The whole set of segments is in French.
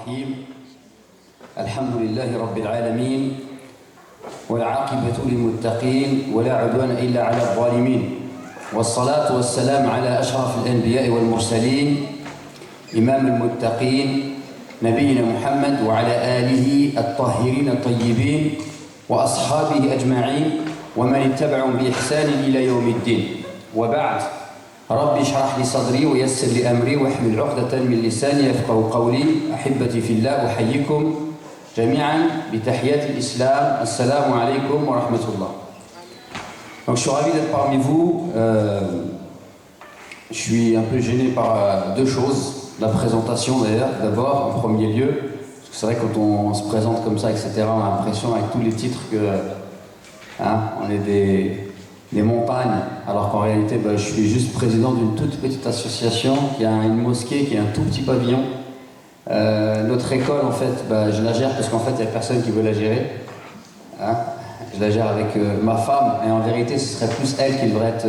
الرحيم الحمد لله رب العالمين والعاقبة للمتقين ولا عدوان إلا على الظالمين والصلاة والسلام على أشرف الأنبياء والمرسلين إمام المتقين نبينا محمد وعلى آله الطاهرين الطيبين وأصحابه أجمعين ومن اتبعهم بإحسان إلى يوم الدين وبعد ربي اشرح لي صدري ويسر لي أمري واحلل عقدة من لساني يفقهوا قولي أحبتي في الله أحييكم جميعا بتحيات الإسلام السلام عليكم ورحمة الله. Donc je suis ravi d'être parmi vous. Je suis un peu gêné par deux choses. La présentation d'ailleurs, d'abord en premier lieu. Parce que c'est vrai que quand on se présente comme ça, etc., on a l'impression avec tous les titres que on est des montagnes, alors qu'en réalité je suis juste président d'une toute petite association qui a une mosquée, qui a un tout petit pavillon. Notre école en fait, je la gère parce qu'en fait il n'y a personne qui veut la gérer. Je la gère avec ma femme et en vérité ce serait plus elle qui devrait être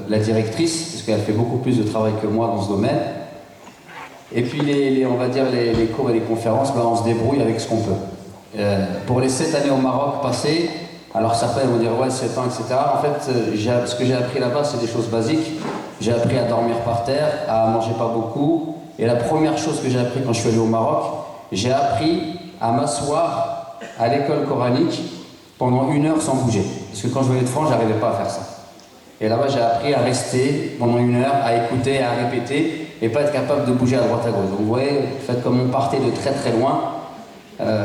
la directrice parce qu'elle fait beaucoup plus de travail que moi dans ce domaine. Et puis on va dire les cours et les conférences, on se débrouille avec ce qu'on peut. Pour les 7 années au Maroc passées, alors certains vont dire ouais 7 ans etc. En fait ce que j'ai appris là-bas c'est des choses basiques. J'ai appris à dormir par terre, à manger pas beaucoup. Et la première chose que j'ai appris quand je suis allé au Maroc, j'ai appris à m'asseoir à l'école coranique pendant 1 heure sans bouger. Parce que quand je venais de France, j'arrivais pas à faire ça. Et là-bas j'ai appris à rester pendant 1 heure, à écouter, à répéter et pas être capable de bouger à droite à gauche. Donc vous voyez, faites comme on partait de très très loin.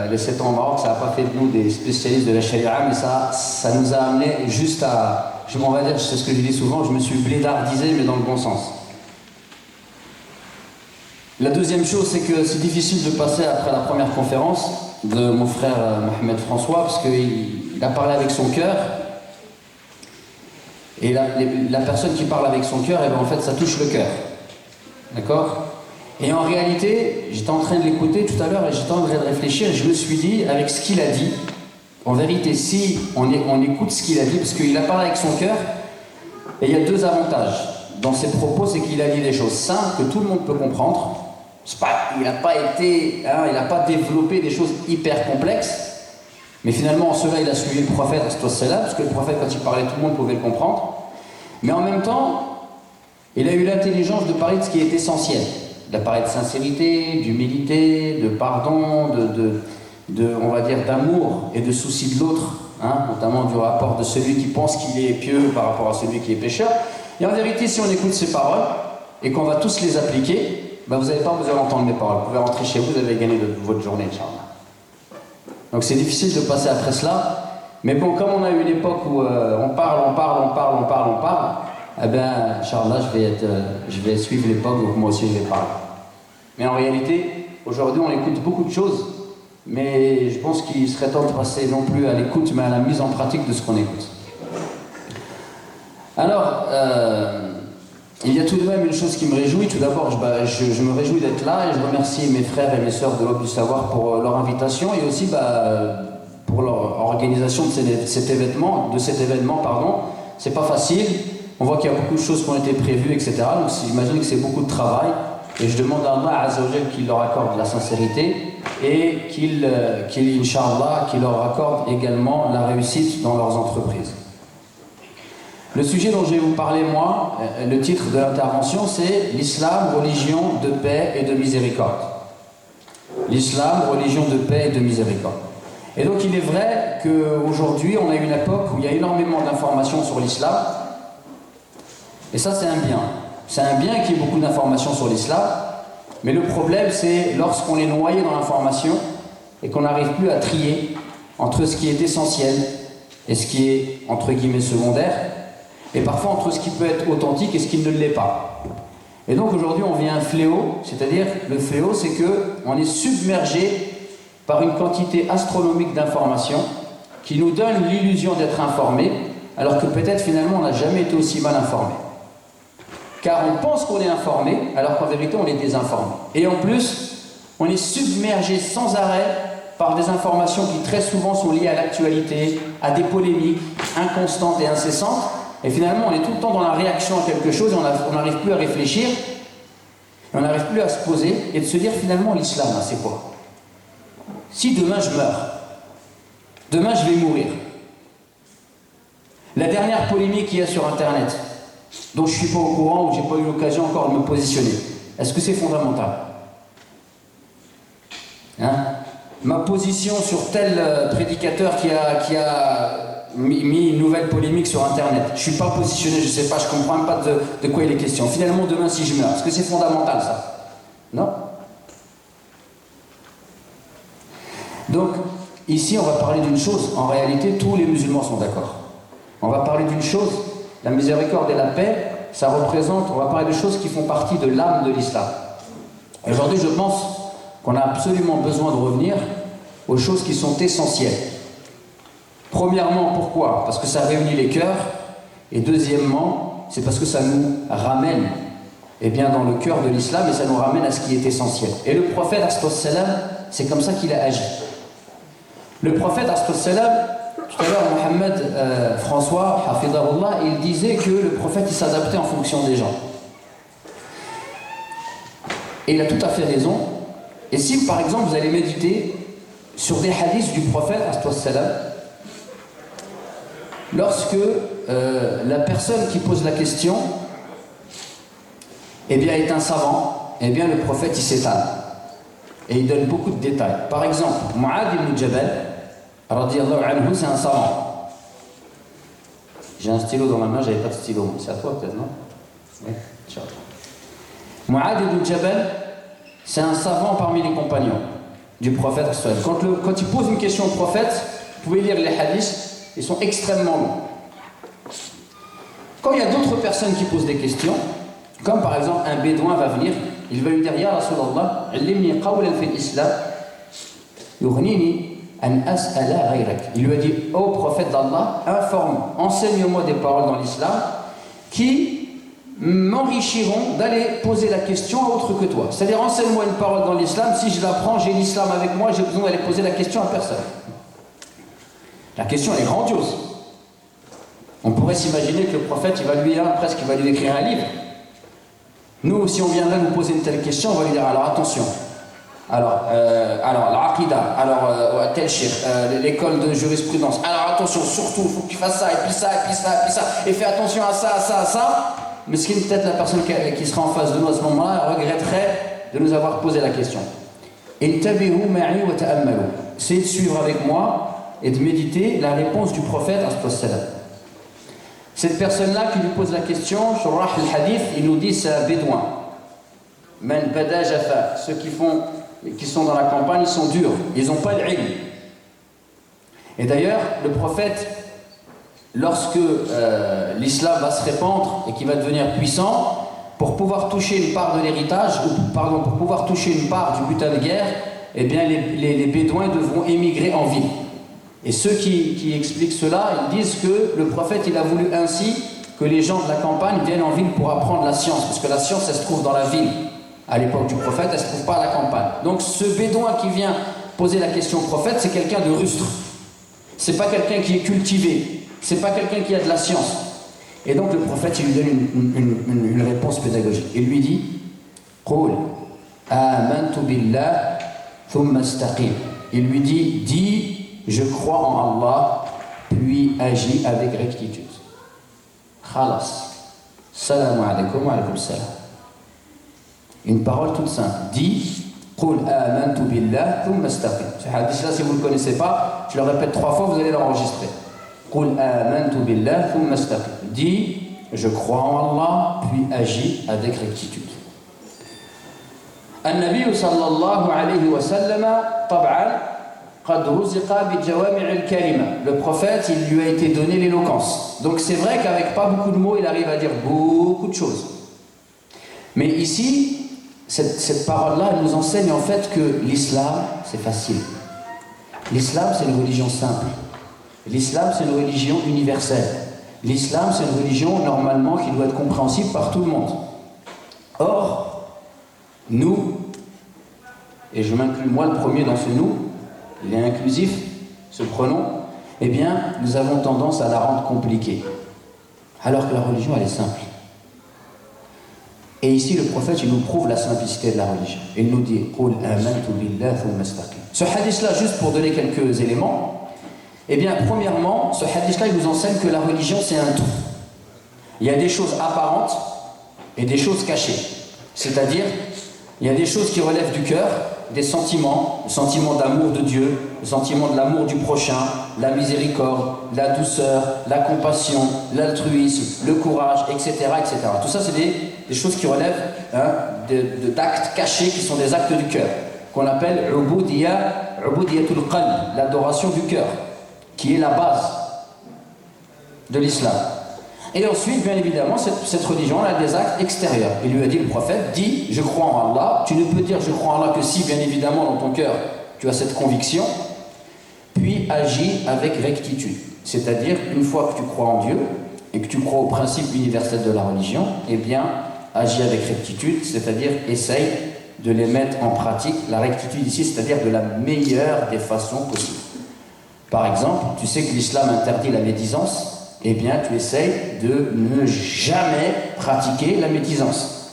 Les 7 ans au Maroc, ça n'a pas fait de nous des spécialistes de la charia, mais ça nous a amené juste à, on va dire, c'est ce que je dis souvent, je me suis blédardisé, mais dans le bon sens. La deuxième chose, c'est que c'est difficile de passer après la première conférence de mon frère Mohamed François, parce qu'il a parlé avec son cœur, et la personne qui parle avec son cœur, en fait, ça touche le cœur. D'accord ? Et en réalité, j'étais en train de l'écouter tout à l'heure et j'étais en train de réfléchir et je me suis dit, avec ce qu'il a dit, en vérité, si on écoute ce qu'il a dit, parce qu'il a parlé avec son cœur, et il y a 2 avantages dans ses propos, c'est qu'il a dit des choses simples que tout le monde peut comprendre. Il n'a pas développé des choses hyper complexes, mais finalement en cela il a suivi le prophète, parce que le prophète quand il parlait tout le monde pouvait le comprendre. Mais en même temps, il a eu l'intelligence de parler de ce qui est essentiel. Il a parlé de sincérité, d'humilité, de pardon, on va dire d'amour et de souci de l'autre, notamment du rapport de celui qui pense qu'il est pieux par rapport à celui qui est pécheur. Et en vérité, si on écoute ces paroles et qu'on va tous les appliquer, vous n'avez pas besoin d'entendre mes paroles. Vous pouvez rentrer chez vous, vous avez gagné votre journée, Inch'Allah. Donc c'est difficile de passer après cela. Mais bon, comme on a eu une époque où on parle, Inch'Allah, je vais suivre l'époque où moi aussi je vais parler. Mais en réalité, aujourd'hui, on écoute beaucoup de choses, mais je pense qu'il serait temps de passer non plus à l'écoute, mais à la mise en pratique de ce qu'on écoute. Alors, il y a tout de même une chose qui me réjouit. Tout d'abord, je me réjouis d'être là et je remercie mes frères et mes sœurs de l'Aube du Savoir pour leur invitation et aussi pour leur organisation de cet événement. C'est pas facile. On voit qu'il y a beaucoup de choses qui ont été prévues, etc. Donc j'imagine que c'est beaucoup de travail. Et je demande à Allah Azza wa Jal qu'il leur accorde la sincérité et Inch'Allah, qu'il leur accorde également la réussite dans leurs entreprises. Le sujet dont je vais vous parler, moi, le titre de l'intervention, c'est l'islam, religion de paix et de miséricorde. L'islam, religion de paix et de miséricorde. Et donc il est vrai qu'aujourd'hui, on a une époque où il y a énormément d'informations sur l'islam. Et ça, c'est un bien. C'est un bien qu'il y ait beaucoup d'informations sur l'islam. Mais le problème, c'est lorsqu'on est noyé dans l'information et qu'on n'arrive plus à trier entre ce qui est essentiel et ce qui est, entre guillemets, secondaire. Et parfois entre ce qui peut être authentique et ce qui ne l'est pas. Et donc aujourd'hui on vit un fléau, c'est-à-dire le fléau c'est qu'on est submergé par une quantité astronomique d'informations qui nous donne l'illusion d'être informé, alors que peut-être finalement on n'a jamais été aussi mal informé. Car on pense qu'on est informé, alors qu'en vérité on est désinformé. Et en plus, on est submergé sans arrêt par des informations qui très souvent sont liées à l'actualité, à des polémiques inconstantes et incessantes. Et finalement, on est tout le temps dans la réaction à quelque chose et on n'arrive plus à réfléchir, et on n'arrive plus à se poser et de se dire finalement l'islam, c'est quoi ? si demain je meurs, demain je vais mourir, la dernière polémique qu'il y a sur Internet, dont je ne suis pas au courant ou je n'ai pas eu l'occasion encore de me positionner, est-ce que c'est fondamental? Hein? Ma position sur tel prédicateur qui a mis une nouvelle polémique sur Internet, je ne suis pas positionné, je ne sais pas, je ne comprends même pas de quoi il est question. Finalement, demain, si je meurs, est-ce que c'est fondamental ça? Non? Donc, ici, on va parler d'une chose, en réalité, tous les musulmans sont d'accord. On va parler d'une chose, la miséricorde et la paix, ça représente, on va parler de choses qui font partie de l'âme de l'islam. Aujourd'hui, je pense qu'on a absolument besoin de revenir aux choses qui sont essentielles. Premièrement, pourquoi? Parce que ça réunit les cœurs. Et deuxièmement, c'est parce que ça nous ramène dans le cœur de l'islam et ça nous ramène à ce qui est essentiel. Et le prophète, c'est comme ça qu'il a agi. Le prophète, tout à l'heure, Mohamed François, Hafidahullah, il disait que le prophète il s'adaptait en fonction des gens. Et il a tout à fait raison. Et si par exemple vous allez méditer sur des hadiths du prophète, lorsque la personne qui pose la question est un savant, le prophète il s'étale. Et il donne beaucoup de détails. Par exemple, Mu'adh ibn Jabal, radiyallahu anhu, c'est un savant. J'ai un stylo dans ma main, j'avais pas de stylo. C'est à toi peut-être, non? Oui, Inch'Allah. Mu'adh ibn Jabal, c'est un savant parmi les compagnons du prophète. Quand il pose une question au prophète, vous pouvez lire les hadiths, ils sont extrêmement longs. Quand il y a d'autres personnes qui posent des questions, comme par exemple un bédouin va venir, il va lui dire Ya Rasulallah, allimni qawlan fil islam, yughnini an as'ala ghayrak. Il lui a dit, ô prophète d'Allah, informe, enseigne-moi des paroles dans l'islam qui m'enrichiront d'aller poser la question à autre que toi. C'est-à-dire, enseigne-moi une parole dans l'islam, si je l'apprends, j'ai l'islam avec moi, j'ai besoin d'aller poser la question à personne. La question est grandiose. On pourrait s'imaginer que le prophète, il va lui écrire un livre. Nous, si on viendrait nous poser une telle question, on va lui dire, alors attention, alors l'aqida, alors tel cheikh, l'école de jurisprudence, alors attention, surtout, il faut que tu fasses ça, et puis ça, et puis ça, et puis ça, et fais attention à ça, à ça, à ça. Mais ce qui est peut-être la personne qui sera en face de nous à ce moment-là regretterait de nous avoir posé la question. Intabihu ma'i wa ta'ammalu. Essayez de suivre avec moi et de méditer la réponse du prophète. Cette personne-là qui lui pose la question, Shurrah al-Hadith, il nous dit c'est un bédouin. Man bada jafa. Ceux qui sont dans la campagne, ils sont durs. Ils n'ont pas l'ilm. Et d'ailleurs, le prophète, lorsque l'islam va se répandre et qu'il va devenir puissant, pour pouvoir toucher une part de l'héritage, pour pouvoir toucher une part du butin de guerre, les bédouins devront émigrer en ville. Et ceux qui expliquent cela, ils disent que le prophète il a voulu ainsi que les gens de la campagne viennent en ville pour apprendre la science, parce que la science elle se trouve dans la ville. À l'époque du prophète, elle ne se trouve pas à la campagne. Donc ce bédouin qui vient poser la question au prophète, c'est quelqu'un de rustre. C'est pas quelqu'un qui est cultivé. C'est pas quelqu'un qui a de la science. Et donc le prophète il lui donne une réponse pédagogique. Il lui dit Qul amantu billah thumma istaqim. Il lui dit dis je crois en Allah puis agis avec rectitude. Khalas. Salam alaykum wa alaykum salam. Une parole toute simple. Dis Qul amantu billah thumma istaqim. Ce hadith là si vous ne le connaissez pas, je le répète 3 fois, vous allez l'enregistrer. Qul amantu billah thumma istaqim. Dis je crois en Allah puis agis avec rectitude. النبي صلى الله عليه وسلم طبعا قد رزق بجوامع الكلمة. Le prophète, il lui a été donné l'éloquence. Donc c'est vrai qu'avec pas beaucoup de mots, il arrive à dire beaucoup de choses. Mais ici, cette parole-là, elle nous enseigne en fait que l'islam, c'est facile. L'islam, c'est une religion simple. L'islam, c'est une religion universelle. L'islam, c'est une religion, normalement, qui doit être compréhensible par tout le monde. Or, nous, et je m'inclus moi le premier dans ce nous, il est inclusif, ce pronom, eh bien, nous avons tendance à la rendre compliquée. Alors que la religion, elle est simple. Et ici, le prophète, il nous prouve la simplicité de la religion. Il nous dit « Qul amantu billah thumma istaqim » Ce hadith-là, juste pour donner quelques éléments, eh bien, premièrement, ce hadith-là, il nous enseigne que la religion, c'est un tout. Il y a des choses apparentes et des choses cachées. C'est-à-dire, il y a des choses qui relèvent du cœur, des sentiments, le sentiment d'amour de Dieu, le sentiment de l'amour du prochain, la miséricorde, la douceur, la compassion, l'altruisme, le courage, etc. etc. Tout ça, c'est des choses qui relèvent d'actes cachés qui sont des actes du cœur, qu'on appelle ubudiyatul qalb, l'adoration du cœur, qui est la base de l'islam. Et ensuite, bien évidemment, cette religion elle a des actes extérieurs. Il lui a dit, le prophète, dis, je crois en Allah. Tu ne peux dire, je crois en Allah, que si, bien évidemment, dans ton cœur, tu as cette conviction, puis agis avec rectitude. C'est-à-dire, une fois que tu crois en Dieu, et que tu crois aux principes universels de la religion, eh bien, agis avec rectitude, c'est-à-dire, essaye de les mettre en pratique. La rectitude ici, c'est-à-dire de la meilleure des façons possibles. Par exemple, tu sais que l'islam interdit la médisance, eh bien, tu essayes de ne jamais pratiquer la médisance.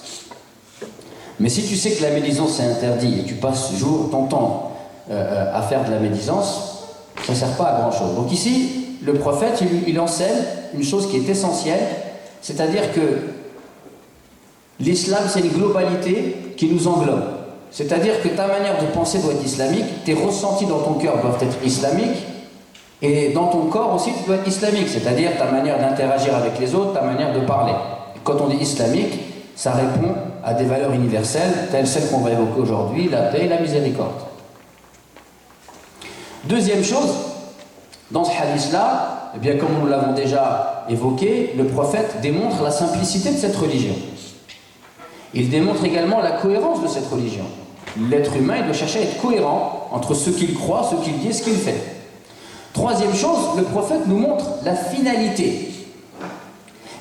Mais si tu sais que la médisance est interdite et que tu passes ton temps à faire de la médisance, ça ne sert pas à grand-chose. Donc ici, le prophète, il enseigne une chose qui est essentielle, c'est-à-dire que l'islam, c'est une globalité qui nous englobe. C'est-à-dire que ta manière de penser doit être islamique, tes ressentis dans ton cœur doivent être islamiques, et dans ton corps aussi, tu dois être islamique, c'est-à-dire ta manière d'interagir avec les autres, ta manière de parler. Et quand on dit islamique, ça répond à des valeurs universelles, telles celles qu'on va évoquer aujourd'hui, la paix et la miséricorde. Deuxième chose, dans ce hadith-là, eh bien, comme nous l'avons déjà évoqué, le prophète démontre la simplicité de cette religion. Il démontre également la cohérence de cette religion. L'être humain, il doit chercher à être cohérent entre ce qu'il croit, ce qu'il dit et ce qu'il fait. Troisième chose, le prophète nous montre la finalité.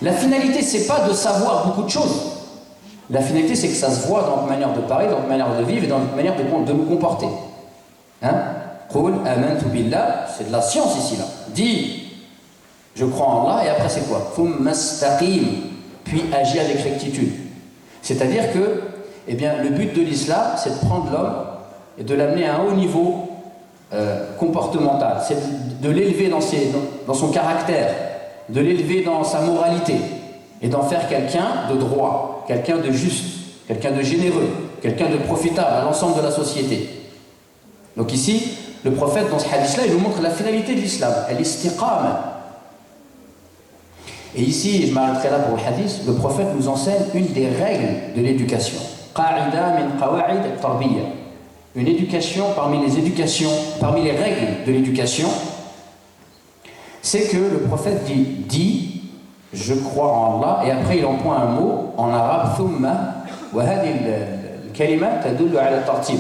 La finalité, c'est pas de savoir beaucoup de choses. La finalité, c'est que ça se voit dans notre manière de parler, dans notre manière de vivre et dans notre manière de nous comporter. Hein? Qul amantu billah, c'est de la science ici là. Dis, je crois en Allah, et après c'est quoi? Thumma istaqim, puis agis avec rectitude. C'est-à-dire que, eh bien, le but de l'islam, c'est de prendre l'homme et de l'amener à un haut niveau comportemental, c'est de l'élever dans son caractère, de l'élever dans sa moralité et d'en faire quelqu'un de droit, quelqu'un de juste, quelqu'un de généreux, quelqu'un de profitable à l'ensemble de la société. Donc ici, le prophète dans ce hadith-là, il nous montre la finalité de l'islam, al-istiqama. Et ici, je m'arrêterai là pour le hadith, le prophète nous enseigne une des règles de l'éducation. Qa'ida min qawa'id al-tarbiyya. Une éducation parmi les règles de l'éducation, c'est que le prophète dit je crois en Allah, et après il emploie un mot en arabe, thumma, wa hadhihi al-kalima tadullu ala tartib.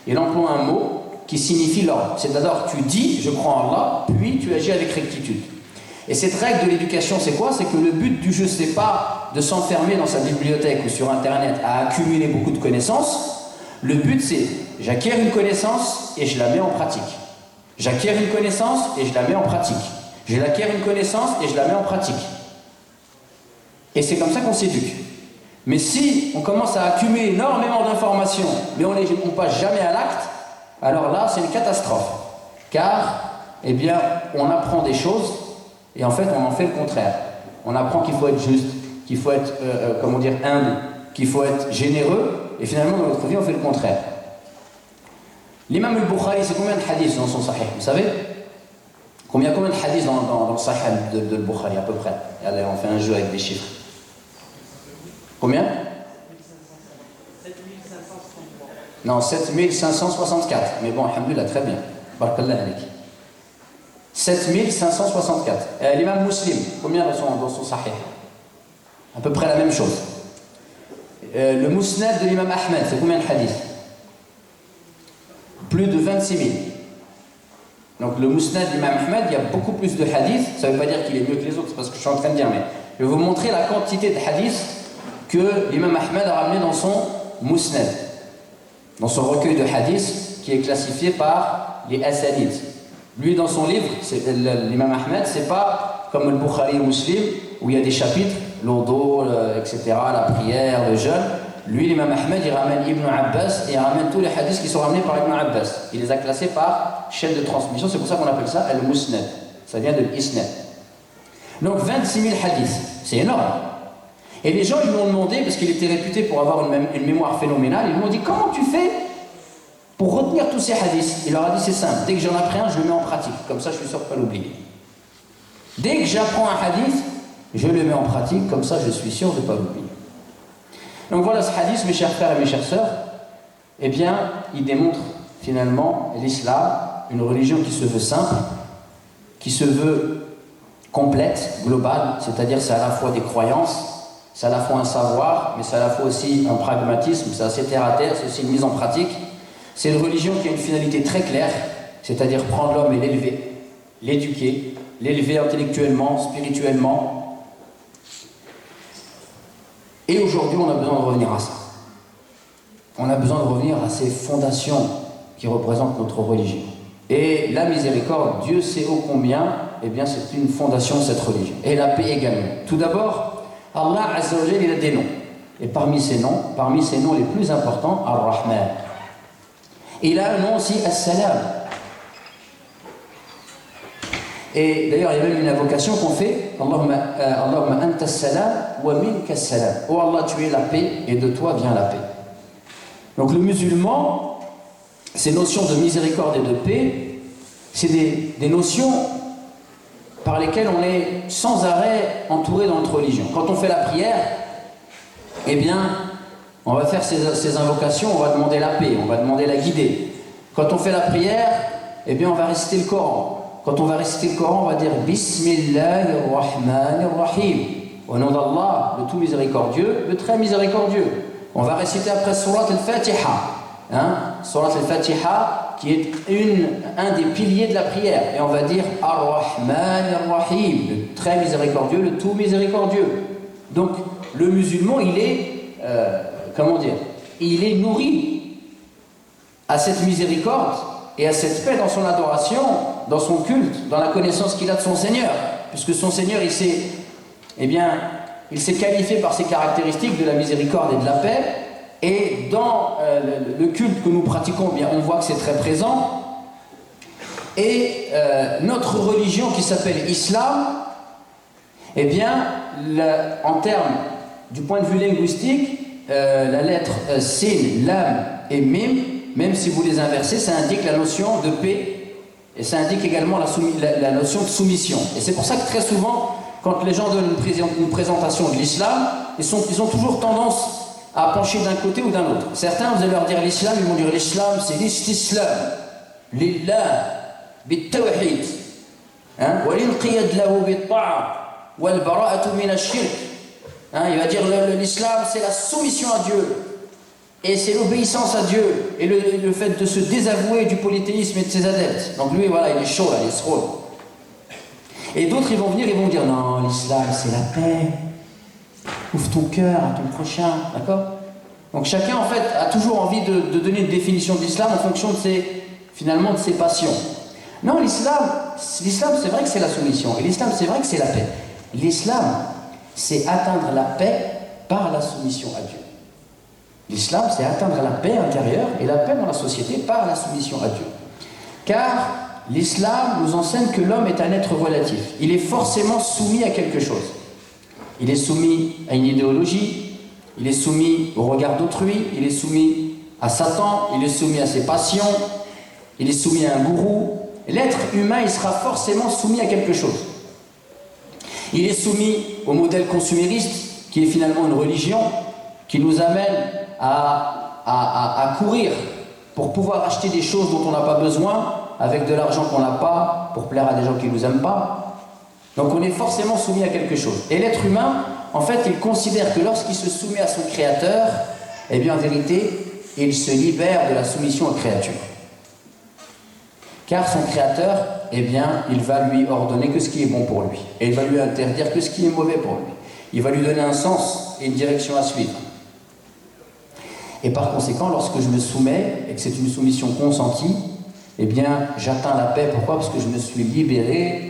Il emploie un mot qui signifie l'ordre. C'est-à-dire tu dis je crois en Allah, puis tu agis avec rectitude. Et cette règle de l'éducation, c'est quoi? C'est que le but du jeu, c'est pas de s'enfermer dans sa bibliothèque ou sur Internet à accumuler beaucoup de connaissances. Le but, c'est j'acquiers une connaissance et je la mets en pratique. J'acquiers une connaissance et je la mets en pratique. Je l'acquiers une connaissance et je la mets en pratique. Et c'est comme ça qu'on s'éduque. Mais si on commence à accumuler énormément d'informations, mais on ne passe jamais à l'acte, alors là, c'est une catastrophe. Car, eh bien, on apprend des choses et en fait, on en fait le contraire. On apprend qu'il faut être juste, qu'il faut être, humble, qu'il faut être généreux. Et finalement, dans notre vie, on fait le contraire. L'imam al-Bukhari, c'est combien de hadiths dans son sahih? Vous savez? Combien de hadiths dans le sahih de Bukhari, à peu près? Allez, on fait un jeu avec des chiffres. Combien? 7563. Non, 7564. Mais bon, alhamdoulilah, très bien. Barakallah alik. 7564. L'imam Muslim, combien dans son sahih? À peu près la même chose. Le Musnad de l'imam Ahmed, c'est combien de hadiths? Plus de 26 000. Donc le Musnad de l'imam Ahmed, il y a beaucoup plus de hadiths. Ça ne veut pas dire qu'il est mieux que les autres, c'est pas ce que je suis en train de dire, mais je vais vous montrer la quantité de hadiths que l'imam Ahmed a ramené dans son Musnad, dans son recueil de hadiths qui est classifié par les Asanid. Lui, dans son livre, l'imam Ahmed, c'est pas comme le Bukhari et Muslim où il y a des chapitres, l'odo, etc., la prière, le jeûne. lui, l'imam Ahmed, il ramène Ibn Abbas et il ramène tous les hadiths qui sont ramenés par Ibn Abbas. Il les a classés par chaîne de transmission, c'est pour ça qu'on appelle ça Al-Musnad. Ça vient de l'Isnad. Donc 26 000 hadiths, c'est énorme. Et les gens ils lui ont demandé, parce qu'il était réputé pour avoir une mémoire phénoménale, ils lui ont dit comment tu fais pour retenir tous ces hadiths? Il leur a dit c'est simple, dès que j'en apprends un, je le mets en pratique, comme ça je suis sûr de ne pas l'oublier. Dès que j'apprends un hadith, je le mets en pratique, comme ça je suis sûr de ne pas l'oublier. Donc voilà ce hadith, mes chers frères et mes chères sœurs, eh bien il démontre finalement l'islam, une religion qui se veut simple, qui se veut complète, globale, c'est-à-dire c'est à la fois des croyances, c'est à la fois un savoir, mais c'est à la fois aussi un pragmatisme, c'est assez terre à terre, c'est aussi une mise en pratique. C'est une religion qui a une finalité très claire, c'est-à-dire prendre l'homme et l'élever, l'éduquer, l'élever intellectuellement, spirituellement. Et aujourd'hui, on a besoin de revenir à ça. On a besoin de revenir à ces fondations qui représentent notre religion. Et la miséricorde, Dieu sait ô combien, eh bien c'est une fondation de cette religion. Et la paix également. Tout d'abord, Allah Azza wa Jalla, il a des noms. Et parmi ces noms les plus importants, Ar-Rahman. Et il a un nom aussi, As-Salam. Et d'ailleurs, il y a même une invocation qu'on fait, Allahumma anta as-salam wa minka as-salam. Oh Allah, tu es la paix et de toi vient la paix. Donc le musulman, ces notions de miséricorde et de paix, c'est des notions par lesquelles on est sans arrêt entouré dans notre religion. Quand on fait la prière, eh bien, on va faire ces invocations, on va demander la paix, on va demander la guidée. Quand on fait la prière, eh bien, on va réciter le Coran. Quand on va réciter le Coran, on va dire Bismillahirrahmanirrahim. Au nom d'Allah, le tout miséricordieux, le très miséricordieux. On va réciter après Surat al-Fatiha. Surat al-Fatiha, qui est un des piliers de la prière. Et on va dire Ar-Rahman Ar-Rahim, le très miséricordieux, le tout miséricordieux. Donc, le musulman, il est, il est nourri à cette miséricorde et à cette paix dans son adoration, dans son culte, dans la connaissance qu'il a de son Seigneur. Puisque son Seigneur, il s'est qualifié par ses caractéristiques de la miséricorde et de la paix. Et dans le culte que nous pratiquons, bien, on voit que c'est très présent. Et notre religion qui s'appelle Islam, eh bien, en termes du point de vue linguistique, la lettre Sin, Lam et Mim, même si vous les inversez, ça indique la notion de paix et ça indique également la notion de soumission. Et c'est pour ça que très souvent, quand les gens donnent une présentation de l'islam, ils ont toujours tendance à pencher d'un côté ou d'un autre. Certains, vous allez leur dire l'islam, ils vont dire l'islam, c'est l'istislam, lillah, bit-tawhid, wa l'inqiyad lahu bit-ta'a, wal bara'atu min ash-shirk. Il va dire l'islam, c'est la soumission à Dieu, et c'est l'obéissance à Dieu, et le fait de se désavouer du polythéisme et de ses adeptes. Donc lui, voilà, il est chaud là, il se rôle. Et d'autres, ils vont venir, ils vont dire non, l'islam, c'est la paix. Ouvre ton cœur à ton prochain, d'accord? Donc chacun, en fait, a toujours envie de donner une définition de l'islam en fonction de ses passions. Non, l'islam, c'est vrai que c'est la soumission. Et l'islam, c'est vrai que c'est la paix. L'islam, c'est atteindre la paix par la soumission à Dieu. L'islam, c'est atteindre la paix intérieure et la paix dans la société par la soumission à Dieu. Car l'islam nous enseigne que l'homme est un être relatif. Il est forcément soumis à quelque chose. Il est soumis à une idéologie, il est soumis au regard d'autrui, il est soumis à Satan, il est soumis à ses passions, il est soumis à un gourou. L'être humain, il sera forcément soumis à quelque chose. Il est soumis au modèle consumériste, qui est finalement une religion, qui nous amène à courir pour pouvoir acheter des choses dont on n'a pas besoin, avec de l'argent qu'on n'a pas, pour plaire à des gens qui ne nous aiment pas. Donc on est forcément soumis à quelque chose. Et l'être humain, en fait, il considère que lorsqu'il se soumet à son créateur, eh bien en vérité, il se libère de la soumission aux créatures. Car son créateur, eh bien, il va lui ordonner que ce qui est bon pour lui. Et il va lui interdire que ce qui est mauvais pour lui. Il va lui donner un sens et une direction à suivre. Et par conséquent, lorsque je me soumets, et que c'est une soumission consentie, eh bien, j'atteins la paix. Pourquoi? Parce que je me suis libéré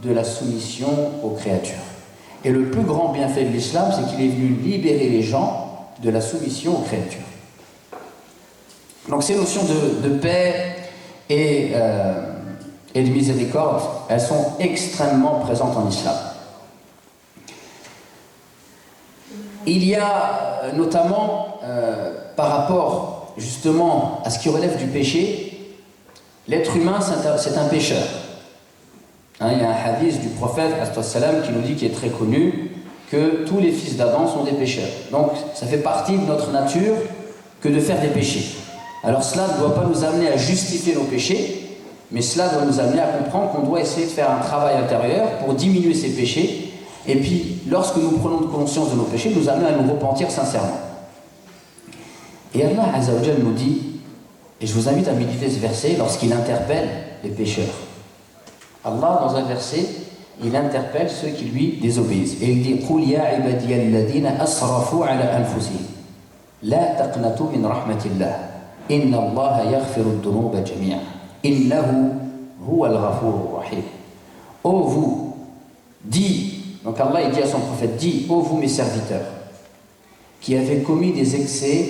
de la soumission aux créatures. Et le plus grand bienfait de l'islam, c'est qu'il est venu libérer les gens de la soumission aux créatures. Donc ces notions de paix et de miséricorde, elles sont extrêmement présentes en islam. Il y a notamment, par rapport justement à ce qui relève du péché, l'être humain c'est un pécheur. Il y a un hadith du prophète qui nous dit, qui est très connu, que tous les fils d'Adam sont des pécheurs. Donc ça fait partie de notre nature que de faire des péchés. Alors cela ne doit pas nous amener à justifier nos péchés, mais cela doit nous amener à comprendre qu'on doit essayer de faire un travail intérieur pour diminuer ces péchés, et puis lorsque nous prenons conscience de nos péchés, nous amener à nous repentir sincèrement. Et Allah Azza wa Jal nous dit, et je vous invite à méditer ce verset lorsqu'il interpelle les pécheurs. Allah, dans un verset, il interpelle ceux qui lui désobéissent. Et il dit « Qul ya ibadiya alladhina asrafu ala anfusihim, la taqnatu min rahmatillah, inna Allah yaghfiru ad-dunuba jami'a, innahu huwa al-ghafur rahim. » Ô vous, dis, donc Allah il dit à son prophète, dis, ô vous mes serviteurs, qui avez commis des excès,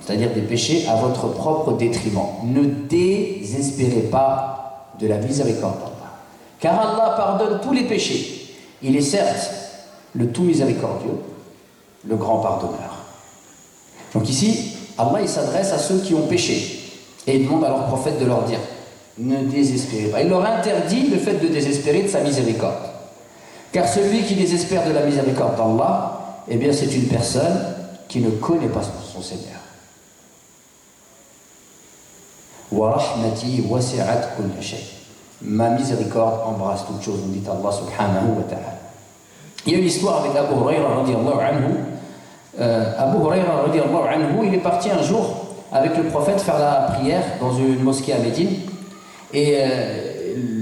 c'est-à-dire des péchés, à votre propre détriment, ne désespérez pas de la miséricorde d'Allah. Car Allah pardonne tous les péchés. Il est certes le tout miséricordieux, le grand pardonneur. Donc ici, Allah il s'adresse à ceux qui ont péché et il demande à leur prophète de leur dire ne désespérez pas. Il leur interdit le fait de désespérer de sa miséricorde. Car celui qui désespère de la miséricorde d'Allah, eh bien c'est une personne qui ne connaît pas son Seigneur. Wa rahmati wasi'at kulla shay. Ma miséricorde embrasse toute chose, nous dit Allah subhanahu wa ta'ala. Il y a une histoire avec Abu Huraira radiyallahu anhu. Abu Huraira radiyallahu anhu, il est parti un jour avec le prophète faire la prière dans une mosquée à Médine. Et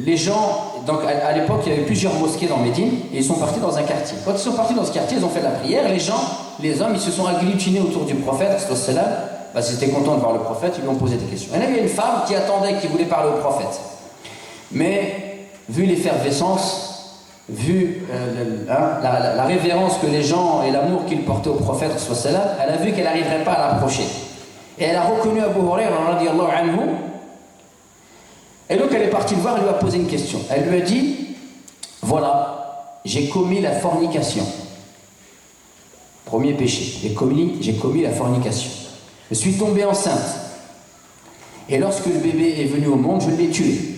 les gens, donc à l'époque il y avait plusieurs mosquées dans Médine, et ils sont partis dans un quartier. Quand ils sont partis dans ce quartier, ils ont fait la prière, les hommes, ils se sont agglutinés autour du prophète, parce qu'ils étaient contents de voir le prophète, ils lui ont posé des questions. Et là il y a une femme qui attendait, qui voulait parler au prophète. Mais vu l'effervescence, vu la révérence que les gens et l'amour qu'ils portaient au prophète, elle a vu qu'elle n'arriverait pas à l'approcher. Et elle a reconnu Abu Huraira radiyallahu anhu. Et donc elle est partie le voir, elle lui a posé une question. Elle lui a dit, voilà, j'ai commis la fornication. Premier péché, j'ai commis la fornication. Je suis tombée enceinte. Et lorsque le bébé est venu au monde, je l'ai tué.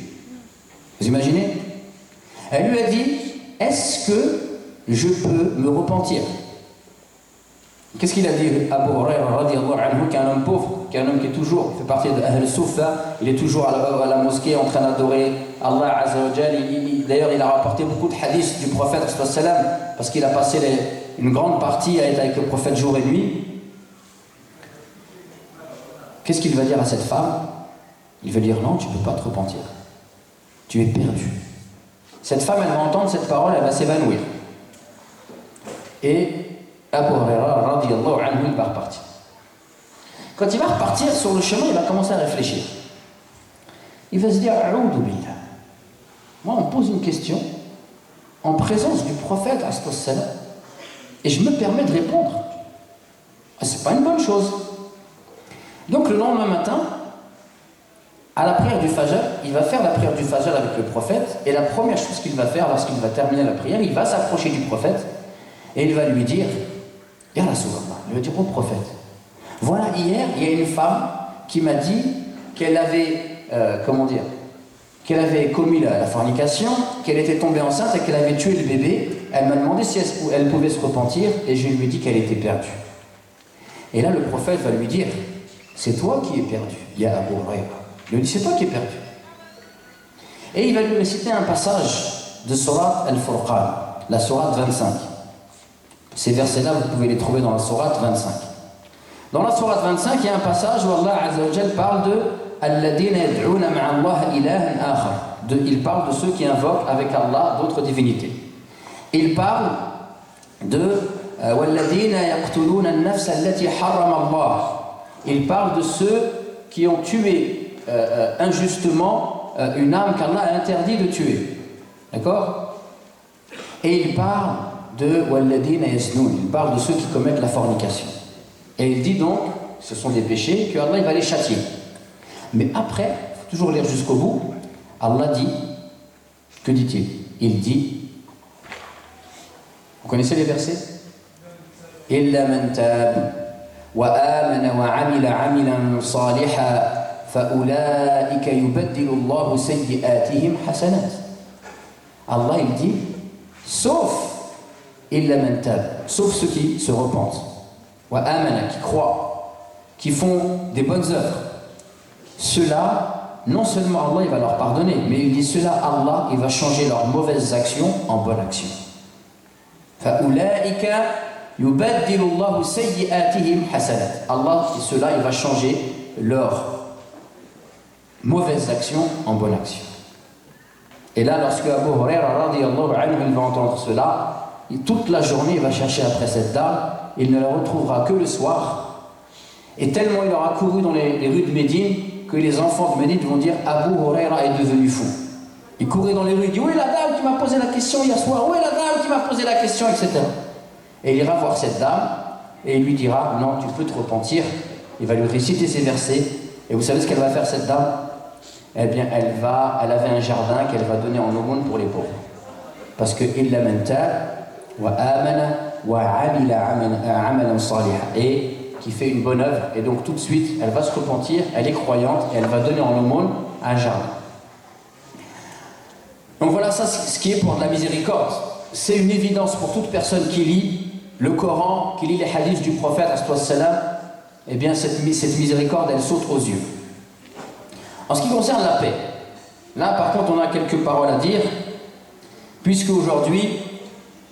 Vous imaginez? Elle lui a dit, est-ce que je peux me repentir? Qu'est-ce qu'il a dit Abu Huraira radiyallahu anhu, qui est un homme pauvre, qui est un homme qui est toujours, fait partie de Ahl Soufa, il est toujours à la mosquée en train d'adorer Allah Azza wa Jal. D'ailleurs, il a rapporté beaucoup de hadiths du prophète parce qu'il a passé une grande partie à être avec le prophète jour et nuit. Qu'est-ce qu'il va dire à cette femme? Il va dire non, tu ne peux pas te repentir. Tu es perdu. Cette femme, elle va entendre cette parole, elle va s'évanouir. Et Abu Huraira radiyallahu anhu, il va repartir. Quand il va repartir sur le chemin, il va commencer à réfléchir. Il va se dire, A'oudou billah. Moi, on me pose une question en présence du prophète, et je me permets de répondre. C'est pas une bonne chose. Donc le lendemain matin, à la prière du Fajr, il va faire la prière du Fajr avec le prophète, et la première chose qu'il va faire lorsqu'il va terminer la prière, il va s'approcher du prophète et il va lui dire, Ya Rasulallah, il va dire au prophète, voilà, hier il y a une femme qui m'a dit qu'elle avait qu'elle avait commis la fornication, qu'elle était tombée enceinte et qu'elle avait tué le bébé. Elle m'a demandé si elle pouvait se repentir, et je lui ai dit qu'elle était perdue. Et là le prophète va lui dire, c'est toi qui es perdu, Ya Abu Huraira. Il lui dit, c'est toi qui es perdu. Et il va lui réciter un passage de Surat Al-Furqan, la Surat 25. Ces versets-là, vous pouvez les trouver dans la Surat 25. Dans la Surat 25, il y a un passage où Allah Azza wa Jal parle de Alladina yad'una ma'a Allah ilahan akhar. Il parle de ceux qui invoquent avec Allah d'autres divinités. Il parle de Walladina yaqtuluna an-nafsa allati harrama Allah. Il parle de ceux qui ont tué injustement une âme qu'Allah a interdit de tuer. D'accord? Et il parle de Walladina yasnoun. Il parle de ceux qui commettent la fornication. Et il dit donc, ce sont des péchés, que Allah il va les châtier. Mais après, il faut toujours lire jusqu'au bout, Allah dit, que dit-il? Il dit, vous connaissez les versets? إِلَّا مَنْ تَابَ وَآمَنَ وَعَمِلَ عَمِلًا صَالِحًا فَأُولَٰئِكَ يُبَدِّلُ اللَّهُ سَيِّئَاتِهِمْ حَسَنَاتٍ. Allah il dit, sauf إِلَّا مَنْ تَابَ, sauf ceux qui se repentent, وَآمَنَ, qui croient, qui font des bonnes œuvres. Ceux-là, non seulement Allah il va leur pardonner, mais il dit ceux-là, Allah il va changer leurs mauvaises actions en bonnes actions. فَأُولَٰئِكَ يُبَدِّلُ اللَّهُ سَيِّئَاتِهِمْ حَسَنَاتٍ. Allah, et ceux-là, il va changer leurs mauvaises actions en bonnes actions. Et là, lorsque Abu Huraira radiyallahu anhu il va entendre cela, toute la journée il va chercher après cette dame, il ne la retrouvera que le soir. Et tellement il aura couru dans les rues de Médine que les enfants de Médine vont dire Abu Huraira est devenu fou. Il courait dans les rues, il dit où est la dame qui m'a posé la question hier soir? Où est la dame qui m'a posé la question, etc. Et il ira voir cette dame et il lui dira non, tu peux te repentir. Il va lui réciter ces versets. Et vous savez ce qu'elle va faire cette dame? Eh bien, elle avait un jardin qu'elle va donner en aumône pour les pauvres. Parce que illa man taab wa amana wa amila amalan salihan, et qui fait une bonne œuvre. Et donc tout de suite, elle va se repentir, elle est croyante et elle va donner en aumône un jardin. Donc voilà, ça c'est ce qui est pour de la miséricorde. C'est une évidence pour toute personne qui lit le Coran, qui lit les hadiths du prophète, eh bien cette miséricorde, elle saute aux yeux. En ce qui concerne la paix, là par contre on a quelques paroles à dire, puisque aujourd'hui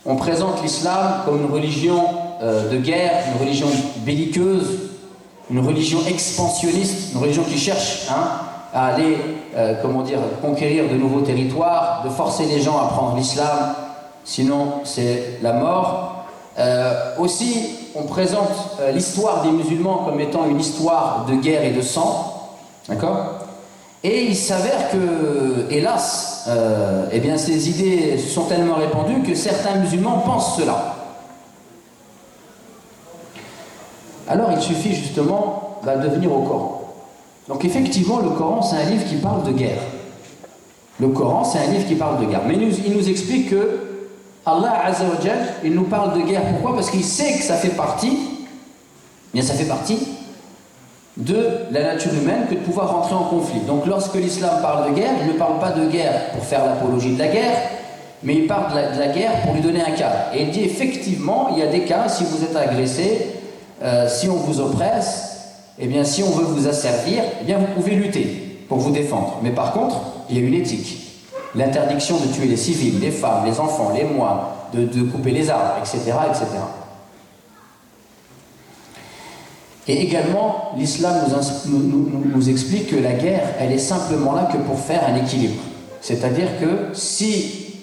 on présente l'islam comme une religion de guerre, une religion belliqueuse, une religion expansionniste, une religion qui cherche à aller conquérir de nouveaux territoires, de forcer les gens à prendre l'islam, sinon c'est la mort. Aussi, on présente l'histoire des musulmans comme étant une histoire de guerre et de sang, d'accord? Et il s'avère que, hélas, eh bien ces idées sont tellement répandues que certains musulmans pensent cela. Alors il suffit justement de venir au Coran. Donc effectivement, le Coran, c'est un livre qui parle de guerre. Le Coran, c'est un livre qui parle de guerre. Mais il nous explique que Allah Azza wa Jal, il nous parle de guerre. Pourquoi? Parce qu'il sait que ça fait partie de la nature humaine que de pouvoir rentrer en conflit. Donc lorsque l'islam parle de guerre, il ne parle pas de guerre pour faire l'apologie de la guerre, mais il parle de la guerre pour lui donner un cadre. Et il dit effectivement, il y a des cas, si vous êtes agressé, si on vous oppresse, eh bien si on veut vous asservir, eh bien vous pouvez lutter pour vous défendre. Mais par contre, il y a une éthique. L'interdiction de tuer les civils, les femmes, les enfants, les moines, de couper les arbres, etc., etc. Et également, l'islam nous explique que la guerre, elle est simplement là que pour faire un équilibre. C'est-à-dire que si,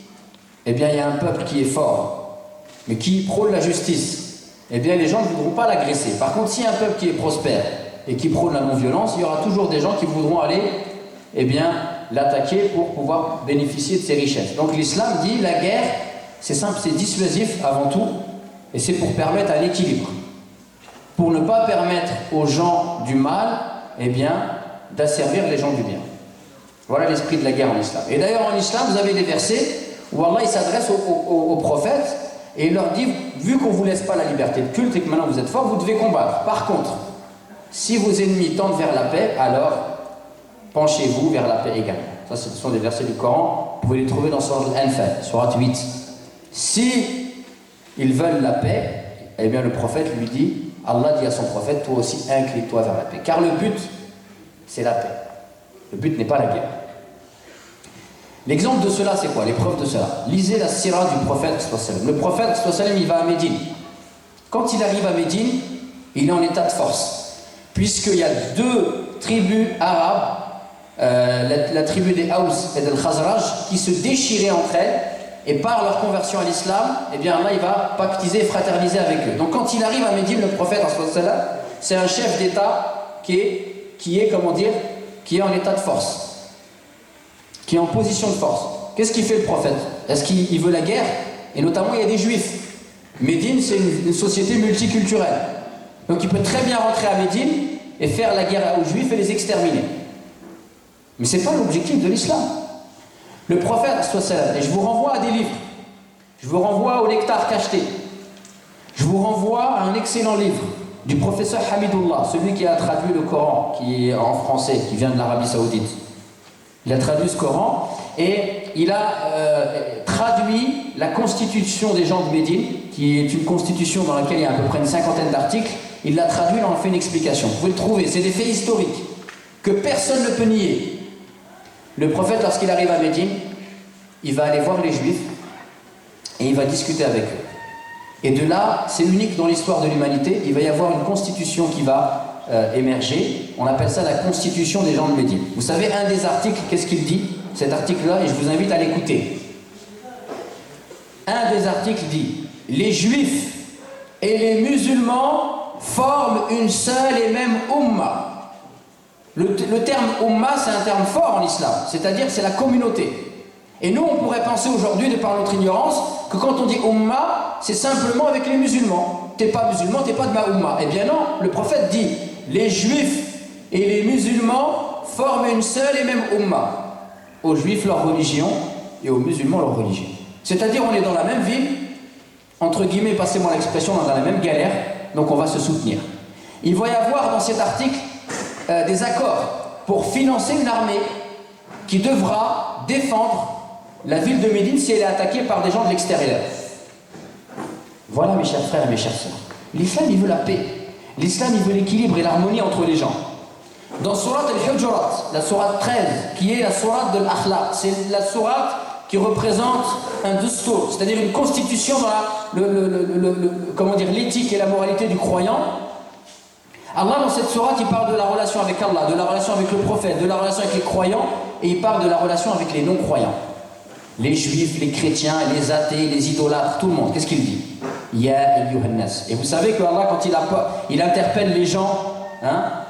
eh bien, il y a un peuple qui est fort, mais qui prône la justice, eh bien, les gens ne voudront pas l'agresser. Par contre, s'il y a un peuple qui est prospère et qui prône la non-violence, il y aura toujours des gens qui voudront aller, eh bien, l'attaquer pour pouvoir bénéficier de ses richesses. Donc l'islam dit la guerre, c'est simple, c'est dissuasif avant tout, et c'est pour permettre un équilibre. Pour ne pas permettre aux gens du mal, eh bien, d'asservir les gens du bien. Voilà l'esprit de la guerre en islam. Et d'ailleurs en islam, vous avez des versets où Allah il s'adresse aux prophètes et il leur dit, vu qu'on ne vous laisse pas la liberté de culte et que maintenant vous êtes forts, vous devez combattre. Par contre, si vos ennemis tendent vers la paix, alors penchez-vous vers la paix également. Ça, ce sont des versets du Coran. Vous pouvez les trouver dans Sourate Al-Anfal, Sourate 8. Si ils veulent la paix, eh bien le prophète lui dit, Allah dit à son prophète, toi aussi incline-toi vers la paix. Car le but, c'est la paix. Le but n'est pas la guerre. L'exemple de cela, c'est quoi? L'épreuve de cela. Lisez la sira du prophète. Le prophète, il va à Médine. Quand il arrive à Médine, il est en état de force. Puisqu'il y a deux tribus arabes, la tribu des Aws et des Khazraj, qui se déchiraient entre elles, et par leur conversion à l'islam, eh bien Allah il va pactiser et fraterniser avec eux. Donc quand il arrive à Médine, le prophète, c'est un chef d'État qui est en état de force, qui est en position de force. Qu'est-ce qu'il fait le prophète? Est-ce qu'il veut la guerre? Et notamment il y a des juifs. Médine c'est une société multiculturelle. Donc il peut très bien rentrer à Médine et faire la guerre aux Juifs et les exterminer. Mais ce n'est pas l'objectif de l'islam. Le prophète, et je vous renvoie à des livres, je vous renvoie au Nectar cacheté, je vous renvoie à un excellent livre du professeur Hamidullah, celui qui a traduit le Coran, qui est en français, qui vient de l'Arabie Saoudite. Il a traduit ce Coran et il a traduit la constitution des gens de Médine, qui est une constitution dans laquelle il y a à peu près une cinquantaine d'articles. Il l'a traduit, il en fait une explication. Vous pouvez le trouver, c'est des faits historiques que personne ne peut nier. Le prophète, lorsqu'il arrive à Médine, il va aller voir les Juifs et il va discuter avec eux. Et de là, c'est unique dans l'histoire de l'humanité, il va y avoir une constitution qui va émerger. On appelle ça la constitution des gens de Médine. Vous savez, un des articles, qu'est-ce qu'il dit? Cet article-là, et je vous invite à l'écouter. Un des articles dit: les Juifs et les musulmans forment une seule et même umma. Le terme umma, c'est un terme fort en islam, c'est-à-dire c'est la communauté. Et nous, on pourrait penser aujourd'hui, de par notre ignorance, que quand on dit umma, c'est simplement avec les musulmans. T'es pas musulman, t'es pas de ma umma. Eh bien non, le prophète dit: les Juifs et les musulmans forment une seule et même umma. Aux Juifs leur religion et aux musulmans leur religion. C'est-à-dire on est dans la même ville, entre guillemets, passez-moi l'expression, dans la même galère, donc on va se soutenir. Il va y avoir dans cet article des accords pour financer une armée qui devra défendre la ville de Médine si elle est attaquée par des gens de l'extérieur. Voilà mes chers frères et mes chères sœurs. L'islam il veut la paix. L'islam il veut l'équilibre et l'harmonie entre les gens. Dans Surat al-Hujurat, la Surat 13, qui est la Surat de l'Akhlaq, c'est la Surat qui représente un dustour, c'est-à-dire une constitution dans l'éthique et la moralité du croyant. Allah, dans cette sourate, il parle de la relation avec Allah, de la relation avec le prophète, de la relation avec les croyants, et il parle de la relation avec les non-croyants. Les juifs, les chrétiens, les athées, les idolâtres, tout le monde. Qu'est-ce qu'il dit? Ya ayyuhannas. Et vous savez que Allah, quand il interpelle les gens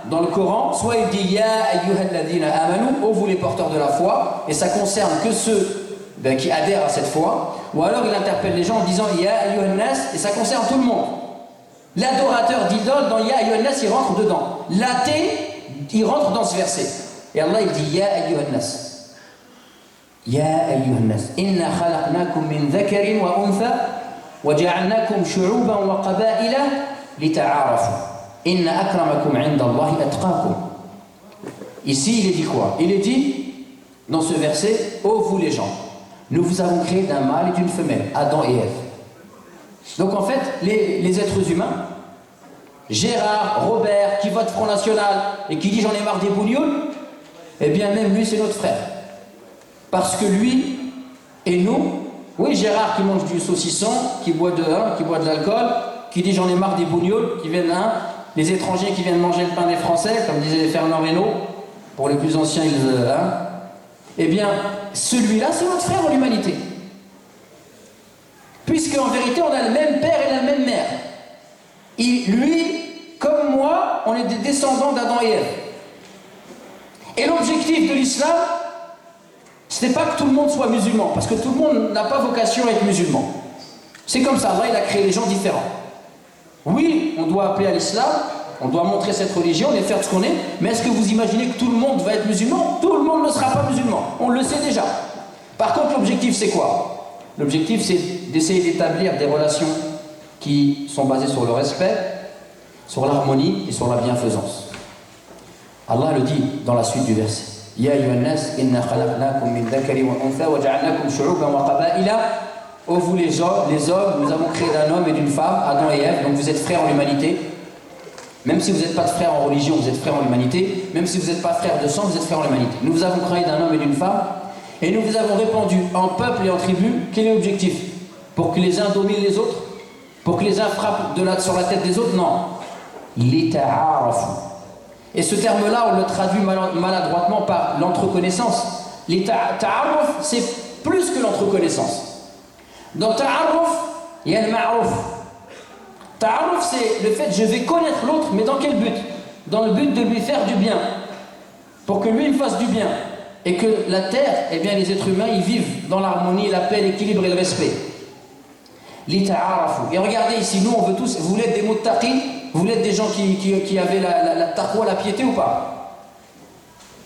dans le Coran, soit il dit Ya ayyuhalladhina amanu, ô vous les porteurs de la foi, et ça concerne que ceux qui adhèrent à cette foi, ou alors il interpelle les gens en disant Ya ayyuhannas, et ça concerne tout le monde. L'adorateur d'idole dans Ya ayyuhannas, il rentre dedans. L'athée, il rentre dans ce verset. Et Allah il dit Ya ayyuhannas. Ya ayyuhannas, inna khalaqnakum min dhakarin wa untha wa ja'alnakum shu'uban wa qaba'ila lita'arafu. Inna akramakum 'inda Allahi atqakum. Ici, il est dit quoi? Il est dit dans ce verset: ô vous les gens, nous vous avons créé d'un mâle et d'une femelle, Adam et Ève. Donc en fait, les êtres humains, Gérard, Robert, qui vote Front National et qui dit j'en ai marre des bouillons, eh bien même lui c'est notre frère. Parce que lui et nous, oui Gérard qui mange du saucisson, qui boit de l'alcool, qui dit j'en ai marre des bouillons, qui viennent les étrangers qui viennent manger le pain des Français, comme disait Fernand Reynaud, pour les plus anciens, eh bien celui-là c'est notre frère en l'humanité. Puisque en vérité on a le même père et la même mère. Lui, comme moi, on est des descendants d'Adam et Ève. Et l'objectif de l'islam, ce n'est pas que tout le monde soit musulman, parce que tout le monde n'a pas vocation à être musulman. C'est comme ça, Allah il a créé les gens différents. Oui, on doit appeler à l'islam, on doit montrer cette religion et faire ce qu'on est, mais est-ce que vous imaginez que tout le monde va être musulman? Tout le monde ne sera pas musulman, on le sait déjà. Par contre, l'objectif c'est quoi? L'objectif c'est d'essayer d'établir des relations qui sont basées sur le respect, sur l'harmonie et sur la bienfaisance. Allah le dit dans la suite du verset. Ya ayyuhannas inna khalaqnakum min dhakarin wa untha wa ja'alnakum shu'uban wa qaba'ila. Ô vous les hommes, nous avons créé d'un homme et d'une femme, Adam et Ève, donc vous êtes frères en l'humanité. Même si vous n'êtes pas de frères en religion, vous êtes frères en l'humanité. Même si vous n'êtes pas frères de sang, vous êtes frères en l'humanité. Nous vous avons créé d'un homme et d'une femme, et nous vous avons répandu en peuple et en tribu. Quel est l'objectif? Pour que les uns dominent les autres? Pour que les uns frappent sur la tête des autres? Non. Lita'arafu. Et ce terme-là, on le traduit maladroitement par l'entreconnaissance. Ta'aruf, c'est plus que l'entreconnaissance. Dans ta'aruf, il y a le ma'ruf. Ta'aruf, c'est le fait je vais connaître l'autre, mais dans quel but? Dans le but de lui faire du bien. Pour que lui me fasse du bien. Et que la terre, eh bien les êtres humains, ils vivent dans l'harmonie, la paix, l'équilibre et le respect. Lita'arafu. Et regardez ici, nous on veut tous, vous voulez être des muttaqin, Vous êtes des gens qui avaient la taqwa, la piété ou pas?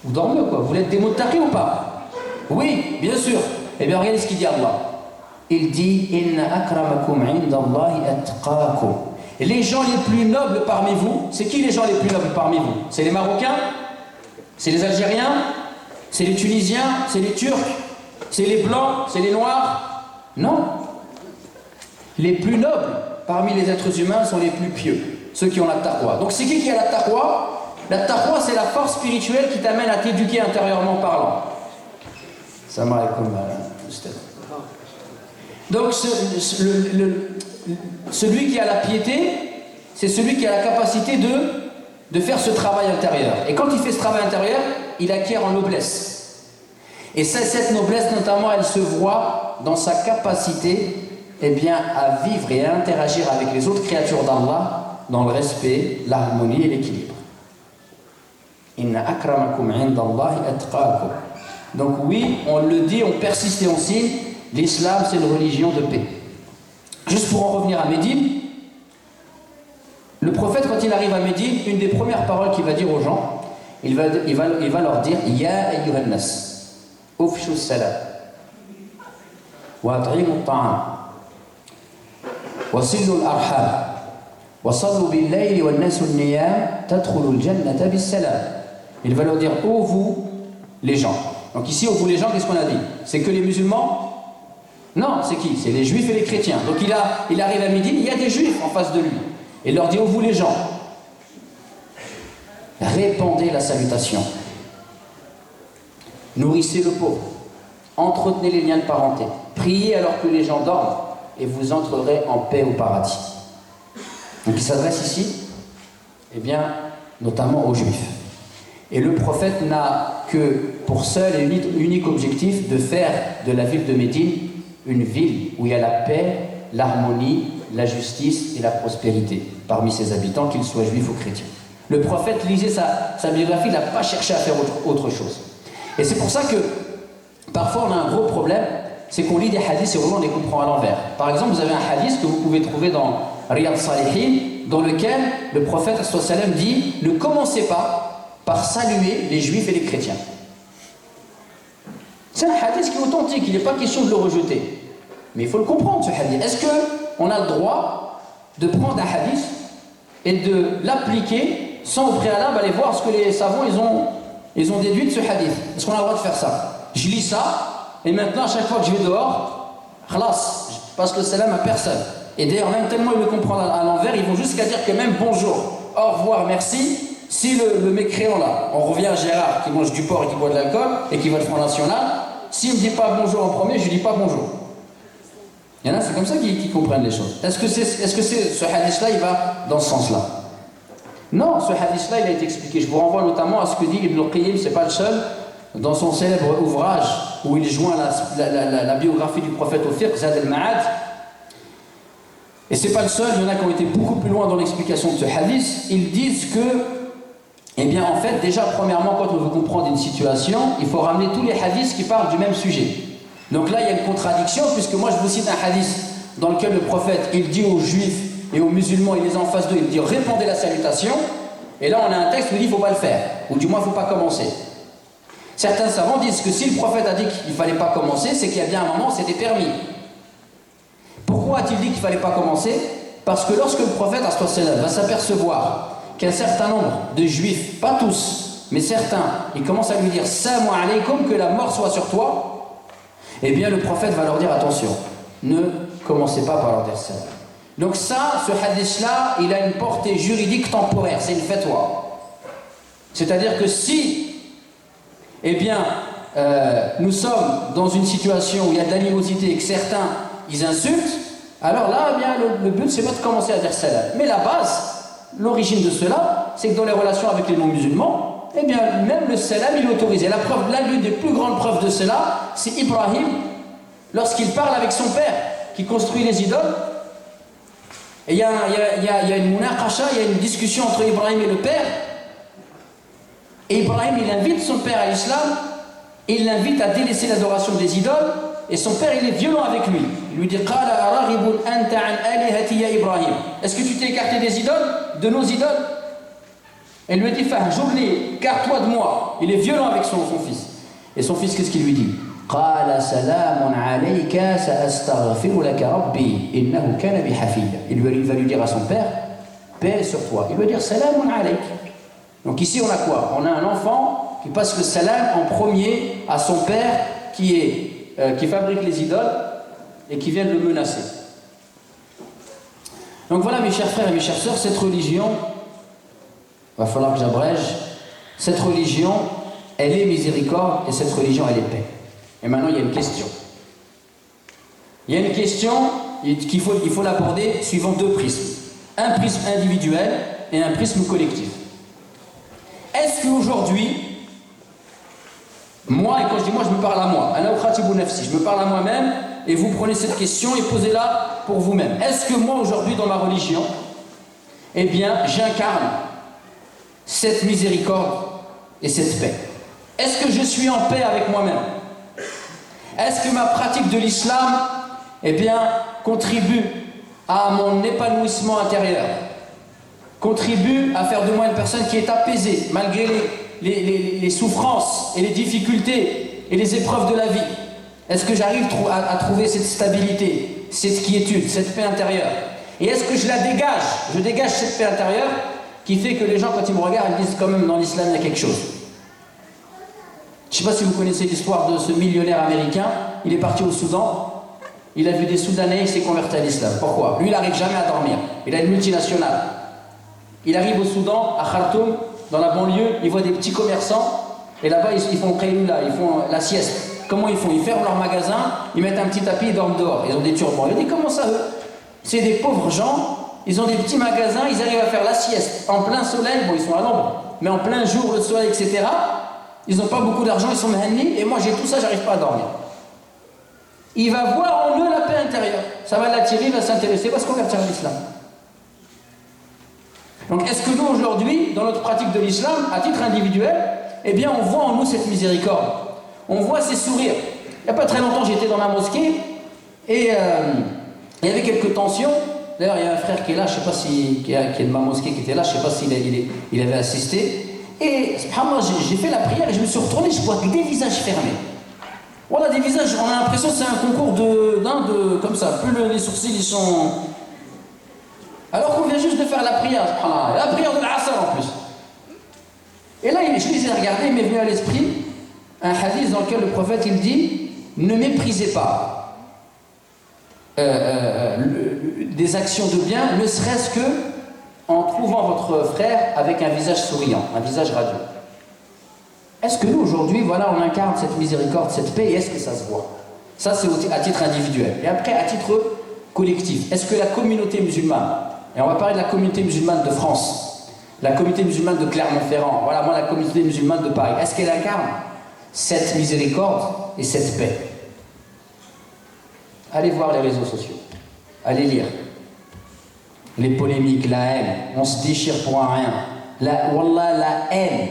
Vous dormez quoi? Vous êtes des muttaqis ou pas? Oui, bien sûr. Eh bien, regardez ce qu'il dit Allah. Il dit Inna akramakum indallahi atqakum. Les gens les plus nobles parmi vous, c'est qui les gens les plus nobles parmi vous? C'est les Marocains? C'est les Algériens? C'est les Tunisiens? C'est les Turcs? C'est les Blancs? C'est les Noirs? Non. Les plus nobles parmi les êtres humains sont les plus pieux, ceux qui ont la taqwa. Donc c'est qui a la taqwa? La taqwa, c'est la force spirituelle qui t'amène à t'éduquer intérieurement parlant. Salam alaikum, Ustad. Donc celui qui a la piété, c'est celui qui a la capacité de faire ce travail intérieur. Et quand il fait ce travail intérieur, il acquiert en noblesse. Et cette noblesse, notamment, elle se voit dans sa capacité à vivre et à interagir avec les autres créatures d'Allah dans le respect, l'harmonie et l'équilibre. Inna akramakum indallahi atqakum. Donc oui, on le dit, on persiste et on signe, l'islam c'est une religion de paix. Juste pour en revenir à Médine, le prophète quand il arrive à Médine, une des premières paroles qu'il va dire aux gens, il va leur dire Ya ayyuhan nas, ufshu salam, wa at'imu ta'am, wa sillu al-arham, wa sallu bil-layli wa an-nasu an-niyam, tadkhulu al-jannata bis-salam. Il va leur dire ô vous les gens. Donc ici, ô vous les gens, qu'est-ce qu'on a dit? C'est que les musulmans? Non, c'est qui? C'est les juifs et les chrétiens. Donc il arrive à Médine, il y a des juifs en face de lui. Et il leur dit, ô vous les gens, répandez la salutation. Nourrissez le pauvre. Entretenez les liens de parenté. Priez alors que les gens dorment et vous entrerez en paix au paradis. Donc il s'adresse ici, notamment aux juifs. Et le prophète n'a que pour seul et unique objectif de faire de la ville de Médine une ville où il y a la paix, l'harmonie, la justice et la prospérité parmi ses habitants, qu'ils soient juifs ou chrétiens. Le prophète, lisez sa biographie, il n'a pas cherché à faire autre chose. Et c'est pour ça que parfois on a un gros problème, c'est qu'on lit des hadiths et on les comprend à l'envers. Par exemple, vous avez un hadith que vous pouvez trouver dans Riyad Salihin, dans lequel le prophète sallam dit « Ne commencez pas par saluer les juifs et les chrétiens. » C'est un hadith qui est authentique, il n'est pas question de le rejeter. Mais il faut le comprendre ce hadith. Est-ce qu'on a le droit de prendre un hadith et de l'appliquer sans au préalable aller voir ce que les savants ils ont déduit de ce hadith? Est-ce qu'on a le droit de faire ça? Je lis ça, et maintenant à chaque fois que je vais dehors, khalas, je passe le salam à personne. Et d'ailleurs, même tellement ils le comprennent à l'envers, ils vont jusqu'à dire que même bonjour, au revoir, merci. Si le mécréant là, on revient à Gérard qui mange du porc et qui boit de l'alcool et qui va le Front National, s'il ne me dit pas bonjour en premier, je ne dis pas bonjour. Il y en a, c'est comme ça qu'ils comprennent les choses. Est-ce que ce hadith-là, il va dans ce sens-là? Non, ce hadith-là, il a été expliqué. Je vous renvoie notamment à ce que dit Ibn al-Qayyim, c'est pas le seul, dans son célèbre ouvrage où il joint la biographie du prophète au fiqh, Zad al-Ma'ad. Et c'est pas le seul, il y en a qui ont été beaucoup plus loin dans l'explication de ce hadith. Ils disent que en fait, déjà, premièrement, quand on veut comprendre une situation, il faut ramener tous les hadiths qui parlent du même sujet. Donc là, il y a une contradiction, puisque moi, je vous cite un hadith dans lequel le prophète, il dit aux juifs et aux musulmans, il les a en face d'eux, il dit « Répandez la salutation ». Et là, on a un texte qui dit « Il ne faut pas le faire », ou du moins, il ne faut pas commencer. Certains savants disent que si le prophète a dit qu'il ne fallait pas commencer, c'est qu'il y a bien un moment où c'était permis. Pourquoi a-t-il dit qu'il ne fallait pas commencer? Parce que lorsque le prophète va s'apercevoir qu'un certain nombre de juifs, pas tous, mais certains, ils commencent à lui dire « Salam alaykoum, que la mort soit sur toi », eh bien le prophète va leur dire « Attention, ne commencez pas par leur dire salam ». Donc ça, ce hadith-là, il a une portée juridique temporaire, c'est une fatwa. C'est-à-dire que si, nous sommes dans une situation où il y a de l'animosité et que certains, ils insultent, alors là, le but, c'est pas de commencer à dire salam. Mais la base, l'origine de cela, c'est que dans les relations avec les non-musulmans, même le salam, il est autorisé. L'une des plus grandes preuves de cela, c'est Ibrahim, lorsqu'il parle avec son père, qui construit les idoles. Et il y a une munaqasha, il y a une discussion entre Ibrahim et le père. Et Ibrahim, il invite son père à l'islam, et il l'invite à délaisser l'adoration des idoles, et son père il est violent avec lui. Il lui dit est-ce que tu t'es écarté des idoles, de nos idoles? Et il lui dit fahjurni, écarte-toi de moi. Il est violent avec son fils. Et son fils, qu'est-ce qu'il lui dit? Il va lui dire à son père, paix sur toi. Il va dire salamun alayk. Donc ici on a quoi? On a un enfant qui passe le salam en premier à son père qui fabrique les idoles et qui vient de le menacer. Donc voilà mes chers frères et mes chères sœurs, cette religion, il va falloir que j'abrège, cette religion, elle est miséricorde et cette religion, elle est paix. Et maintenant, il y a une question. Il y a une question qu'il faut l'aborder suivant deux prismes. Un prisme individuel et un prisme collectif. Est-ce qu'aujourd'hui, moi, et quand je dis moi, je me parle à moi, je me parle à moi-même, et vous prenez cette question et posez-la pour vous-même. Est-ce que moi, aujourd'hui, dans ma religion, eh bien, j'incarne cette miséricorde et cette paix? Est-ce que je suis en paix avec moi-même? Est-ce que ma pratique de l'islam, eh bien, contribue à mon épanouissement intérieur? Contribue à faire de moi une personne qui est apaisée, malgré les souffrances et les difficultés et les épreuves de la vie? Est-ce que j'arrive à trouver cette stabilité, cette quiétude, cette paix intérieure? Et est-ce que je la dégage? Je dégage cette paix intérieure qui fait que les gens, quand ils me regardent, ils disent quand même dans l'islam, il y a quelque chose. Je ne sais pas si vous connaissez l'histoire de ce millionnaire américain. Il est parti au Soudan. Il a vu des Soudanais, il s'est converti à l'islam. Pourquoi? Lui, il n'arrive jamais à dormir. Il a une multinationale. Il arrive au Soudan, à Khartoum, dans la banlieue, il voit des petits commerçants. Et là-bas, ils font ils font la sieste. Comment ils font? Ils ferment leur magasin, ils mettent un petit tapis, ils dorment dehors. Ils ont des turbans. Il dit, comment ça, eux? C'est des pauvres gens. Ils ont des petits magasins, ils arrivent à faire la sieste. En plein soleil, bon, ils sont à l'ombre. Mais en plein jour, le soleil, etc., ils n'ont pas beaucoup d'argent, ils sont mahanni, et moi j'ai tout ça, j'arrive pas à dormir. Il va voir en eux la paix intérieure. Ça va l'attirer, il va s'intéresser, il va se convertir à l'islam. Donc est-ce que nous aujourd'hui, dans notre pratique de l'islam, à titre individuel, eh bien on voit en nous cette miséricorde? On voit ces sourires. Il n'y a pas très longtemps, j'étais dans la mosquée, et il y avait quelques tensions. D'ailleurs, il y a un frère qui est là, je ne sais pas si, qui est de ma mosquée qui était là, je ne sais pas s'il avait assisté. Et subhanallah, j'ai fait la prière et je me suis retourné, je vois que des visages fermés. Voilà, des visages, on a l'impression que c'est un concours comme ça, plus les sourcils ils sont. Alors qu'on vient juste de faire la prière, subhanallah, la prière de l'Asr en plus. Et là, je les ai regardés, il m'est venu à l'esprit un hadith dans lequel le prophète il dit: ne méprisez pas des actions de bien, ne serait-ce que en trouvant votre frère avec un visage souriant, un visage radieux. Est-ce que nous, aujourd'hui, voilà, on incarne cette miséricorde, cette paix, et est-ce que ça se voit? Ça, c'est à titre individuel. Et après, à titre collectif, est-ce que la communauté musulmane, et on va parler de la communauté musulmane de France, la communauté musulmane de Clermont-Ferrand, voilà, moi, la communauté musulmane de Paris, est-ce qu'elle incarne cette miséricorde et cette paix? Allez voir les réseaux sociaux, allez lire. Les polémiques, la haine, on se déchire pour un rien. Wallah, la haine.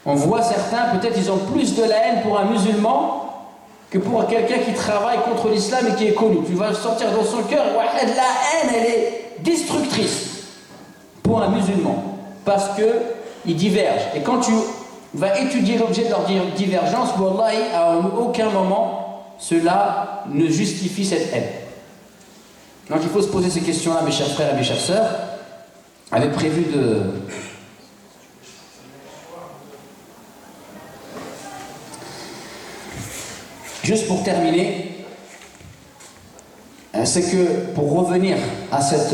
On voit certains, peut-être ils ont plus de la haine pour un musulman que pour quelqu'un qui travaille contre l'islam et qui est connu. Tu vas sortir dans son cœur, la haine, elle est destructrice pour un musulman. Parce qu'ils divergent. Et quand tu vas étudier l'objet de leur divergence, wallahi, à aucun moment, cela ne justifie cette haine. Donc il faut se poser ces questions-là, mes chers frères et mes chères sœurs. J'avais prévu de... Juste pour terminer, c'est que pour revenir à cette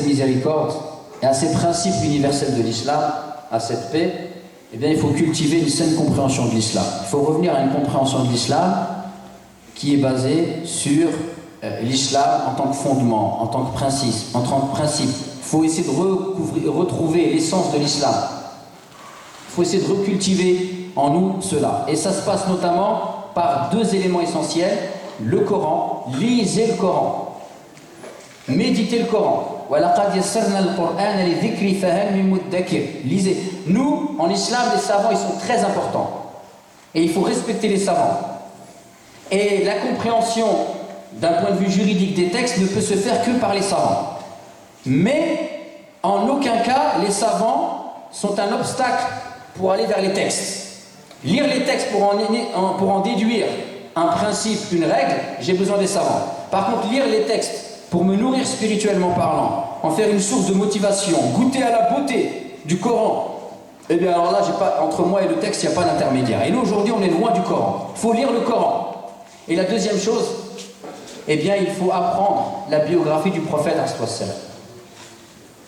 miséricorde et à ces principes universels de l'islam, à cette paix, eh bien il faut cultiver une saine compréhension de l'islam. Il faut revenir à une compréhension de l'islam qui est basée sur l'islam en tant que fondement, en tant que principe, Il faut essayer de retrouver l'essence de l'islam. Il faut essayer de recultiver en nous cela. Et ça se passe notamment par deux éléments essentiels. Le Coran, lisez le Coran. Méditez le Coran. Lisez. Nous, en islam, les savants, ils sont très importants. Et il faut respecter les savants. Et la compréhension d'un point de vue juridique des textes ne peut se faire que par les savants. Mais en aucun cas, les savants sont un obstacle pour aller vers les textes. Lire les textes pour en déduire un principe, une règle, j'ai besoin des savants. Par contre, lire les textes pour me nourrir spirituellement parlant, en faire une source de motivation, goûter à la beauté du Coran, eh bien alors là, entre moi et le texte, il n'y a pas d'intermédiaire. Et nous, aujourd'hui, on est loin du Coran. Il faut lire le Coran. Et la deuxième chose, eh bien, il faut apprendre la biographie du prophète,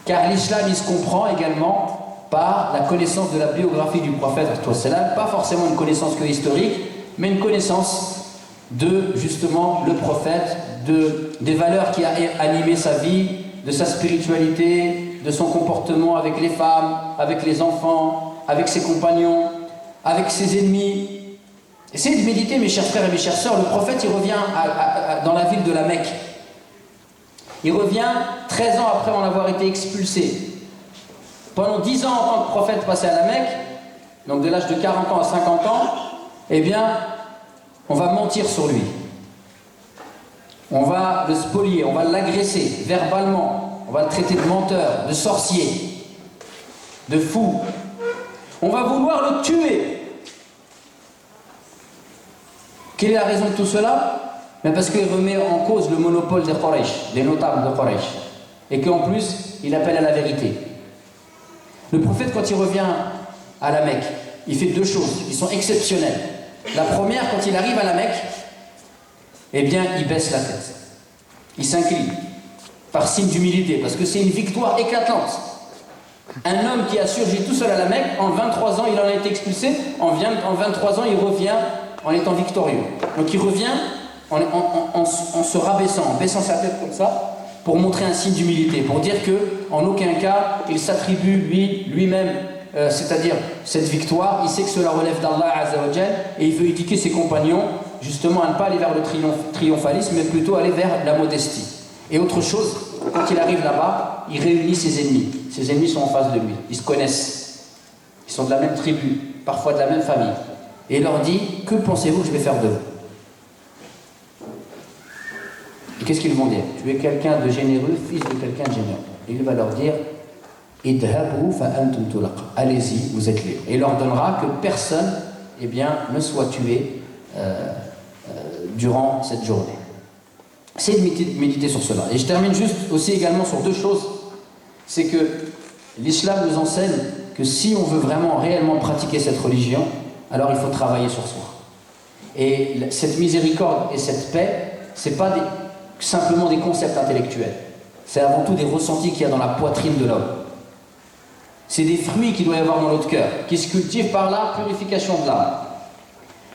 car l'islam, il se comprend également par la connaissance de la biographie du prophète, pas forcément une connaissance que historique, mais une connaissance de, justement, le prophète, des valeurs qui a animé sa vie, de sa spiritualité, de son comportement avec les femmes, avec les enfants, avec ses compagnons, avec ses ennemis. Essayez de méditer, mes chers frères et mes chères sœurs, le prophète, il revient dans la ville de la Mecque. Il revient 13 ans après en avoir été expulsé. Pendant 10 ans en tant que prophète passé à la Mecque, donc de l'âge de 40 ans à 50 ans, eh bien, on va mentir sur lui. On va le spolier, on va l'agresser verbalement, on va le traiter de menteur, de sorcier, de fou. On va vouloir le tuer. Quelle est la raison de tout cela? Mais parce qu'il remet en cause le monopole des Quraysh, des notables de Quraysh, et qu'en plus, il appelle à la vérité. Le prophète, quand il revient à la Mecque, il fait deux choses qui sont exceptionnelles. La première, quand il arrive à la Mecque, eh bien, il baisse la tête. Il s'incline, par signe d'humilité, parce que c'est une victoire éclatante. Un homme qui a surgi tout seul à la Mecque, en 23 ans, il en a été expulsé, en 23 ans, il revient en étant victorieux. Donc il revient en se rabaissant, en baissant sa tête comme ça, pour montrer un signe d'humilité, pour dire qu'en aucun cas, il s'attribue lui-même, c'est-à-dire cette victoire, il sait que cela relève d'Allah Azza wa Jal, et il veut éduquer ses compagnons, justement, à ne pas aller vers le triomphalisme, mais plutôt aller vers la modestie. Et autre chose, quand il arrive là-bas, il réunit ses ennemis. Ses ennemis sont en face de lui, ils se connaissent. Ils sont de la même tribu, parfois de la même famille. Et il leur dit, que pensez-vous que je vais faire de vous? Et qu'est-ce qu'ils vont dire? Tu es quelqu'un de généreux, fils de quelqu'un de généreux. Et il va leur dire, allez-y, vous êtes libres. Et il leur donnera que personne, eh bien, ne soit tué durant cette journée. C'est de méditer sur cela. Et je termine juste aussi également sur deux choses. C'est que l'islam nous enseigne que si on veut vraiment, réellement pratiquer cette religion, alors il faut travailler sur soi. Et cette miséricorde et cette paix, ce n'est pas simplement des concepts intellectuels. C'est avant tout des ressentis qu'il y a dans la poitrine de l'homme. C'est des fruits qu'il doit y avoir dans notre cœur, qui se cultivent par la purification de l'âme.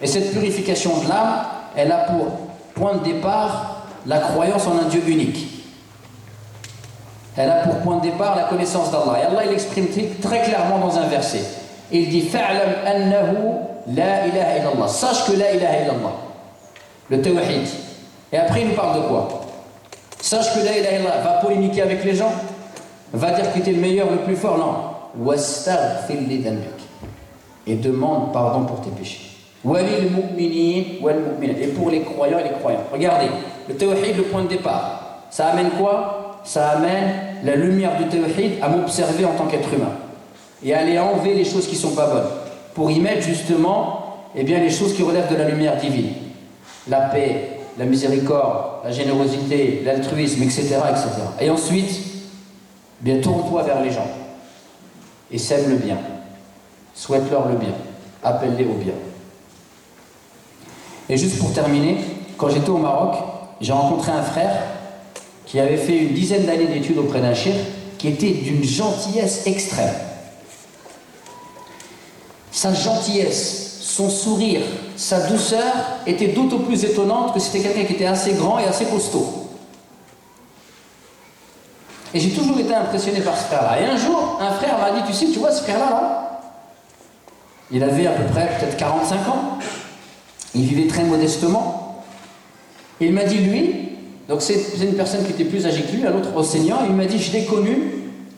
Et cette purification de l'âme, elle a pour point de départ la croyance en un Dieu unique. Elle a pour point de départ la connaissance d'Allah. Et Allah, il l'exprime très clairement dans un verset. Il dit « Fa'lam annahu la ilaha illallah » Sache que la ilaha illallah. Le tawhid. Et après, il nous parle de quoi? Sache que la ilaha illallah va polémiquer avec les gens, va dire que tu es le meilleur, le plus fort. Non. Wastaghfir li dhanbik. Et demande pardon pour tes péchés. Walil mu'minin wal mu'minat. Et pour les croyants et les croyantes. Regardez, le tawhid, le point de départ. Ça amène quoi? Ça amène la lumière du tawhid à m'observer en tant qu'être humain. Et à aller enlever les choses qui ne sont pas bonnes. Pour y mettre justement, eh bien, les choses qui relèvent de la lumière divine. La paix, la miséricorde, la générosité, l'altruisme, etc., etc. Et ensuite, bien, tourne-toi vers les gens. Et sème le bien. Souhaite-leur le bien. Appelle-les au bien. Et juste pour terminer, quand j'étais au Maroc, j'ai rencontré un frère qui avait fait une dizaine d'années d'études auprès d'un cheikh qui était d'une gentillesse extrême. Sa gentillesse, son sourire, sa douceur étaient d'autant plus étonnantes que c'était quelqu'un qui était assez grand et assez costaud. Et j'ai toujours été impressionné par ce frère-là. Et un jour, un frère m'a dit, tu sais, tu vois ce frère-là, là, il avait à peu près peut-être 45 ans. Il vivait très modestement. Et il m'a dit, lui, donc c'est une personne qui était plus âgée que lui, un autre enseignant, il m'a dit, je l'ai connu,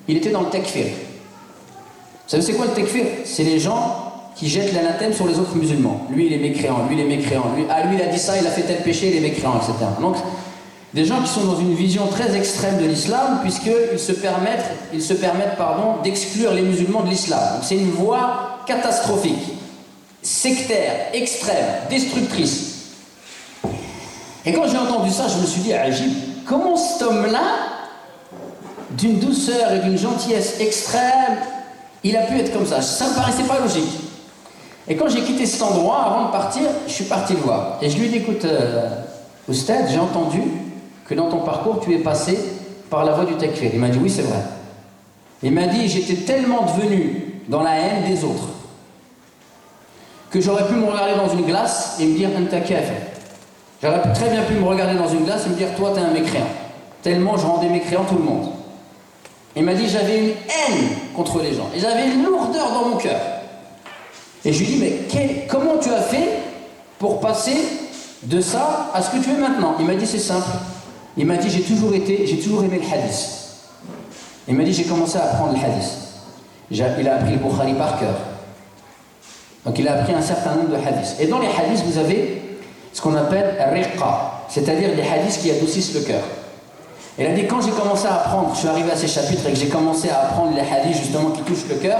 il était dans le tekfir. Vous savez c'est quoi le tekfir? C'est les gens qui jette l'anathème sur les autres musulmans. Lui, il est mécréant, lui, il est mécréant. Lui, il a dit ça, il a fait tel péché, il est mécréant, etc. Donc, des gens qui sont dans une vision très extrême de l'islam, puisqu'ils se permettent, d'exclure les musulmans de l'islam. Donc, c'est une voie catastrophique, sectaire, extrême, destructrice. Et quand j'ai entendu ça, je me suis dit, Ajib, comment cet homme-là, d'une douceur et d'une gentillesse extrême, il a pu être comme ça? Ça ne me paraissait pas logique. Et quand j'ai quitté cet endroit, avant de partir, je suis parti le voir. Et je lui ai dit, écoute, Oustad, j'ai entendu que dans ton parcours, tu es passé par la voie du takfir. Il m'a dit, oui, c'est vrai. Il m'a dit, j'étais tellement devenu dans la haine des autres que j'aurais pu me regarder dans une glace et me dire, anta kafir. J'aurais très bien pu me regarder dans une glace et me dire, toi, t'es un mécréant. Tellement je rendais mécréant tout le monde. Il m'a dit, j'avais une haine contre les gens. Et j'avais une lourdeur dans mon cœur. Et je lui ai dit, mais comment tu as fait pour passer de ça à ce que tu es maintenant? Il m'a dit, c'est simple. Il m'a dit, j'ai toujours aimé le hadith. Il m'a dit, j'ai commencé à apprendre le hadith. Il a appris le Bukhari par cœur. Donc il a appris un certain nombre de hadiths. Et dans les hadiths, vous avez ce qu'on appelle riqa, c'est-à-dire des hadiths qui adoucissent le cœur. Il a dit, quand j'ai commencé à apprendre, je suis arrivé à ces chapitres et que j'ai commencé à apprendre les hadiths justement qui touchent le cœur,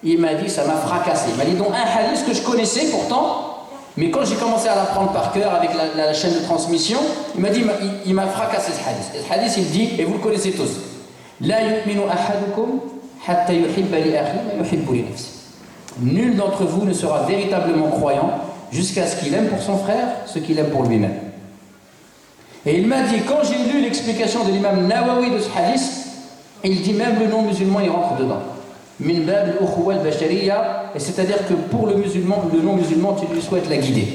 il m'a dit, ça m'a fracassé. Il m'a dit, donc un hadith que je connaissais pourtant, mais quand j'ai commencé à l'apprendre par cœur avec la chaîne de transmission, il m'a dit, il m'a fracassé ce hadith. Et ce hadith, il dit, et vous le connaissez tous, La yu'minu ahadukum hatta yuhibba li akhi ma yuhibbu li nafsi. Nul d'entre vous ne sera véritablement croyant jusqu'à ce qu'il aime pour son frère ce qu'il aime pour lui-même. Et il m'a dit, quand j'ai lu l'explication de l'imam Nawawi de ce hadith, il dit même le non-musulman, il rentre dedans. Min bab al-ukhuwa al-bashariya, et c'est-à-dire que pour le non-musulman, tu lui souhaites la guider.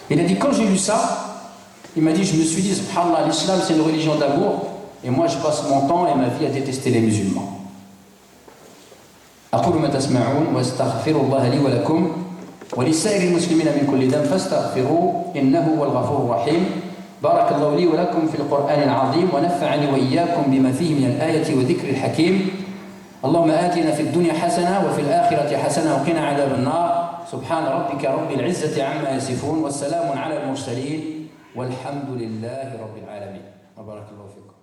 Il a dit, quand j'ai lu ça, il m'a dit, je me suis dit, subhanallah, l'islam c'est une religion d'amour, et moi je passe mon temps et ma vie à détester les musulmans. أقول ما تسمعون واستغفر الله لي ولكم ولسائر المسلمين من كل ذنب فاستغفروه إنه هو الغفور الرحيم. بارك الله لي ولكم في القرآن العظيم ونفعني وإياكم بما فيه من الآية وذكر الحكيم. اللهم آتنا في الدنيا حسنة وفي الآخرة حسنة وقنا عذاب النار. سبحان ربك رب العزة عما يصفون والسلام على المرسلين والحمد لله رب العالمين. وبارك الله فيكم.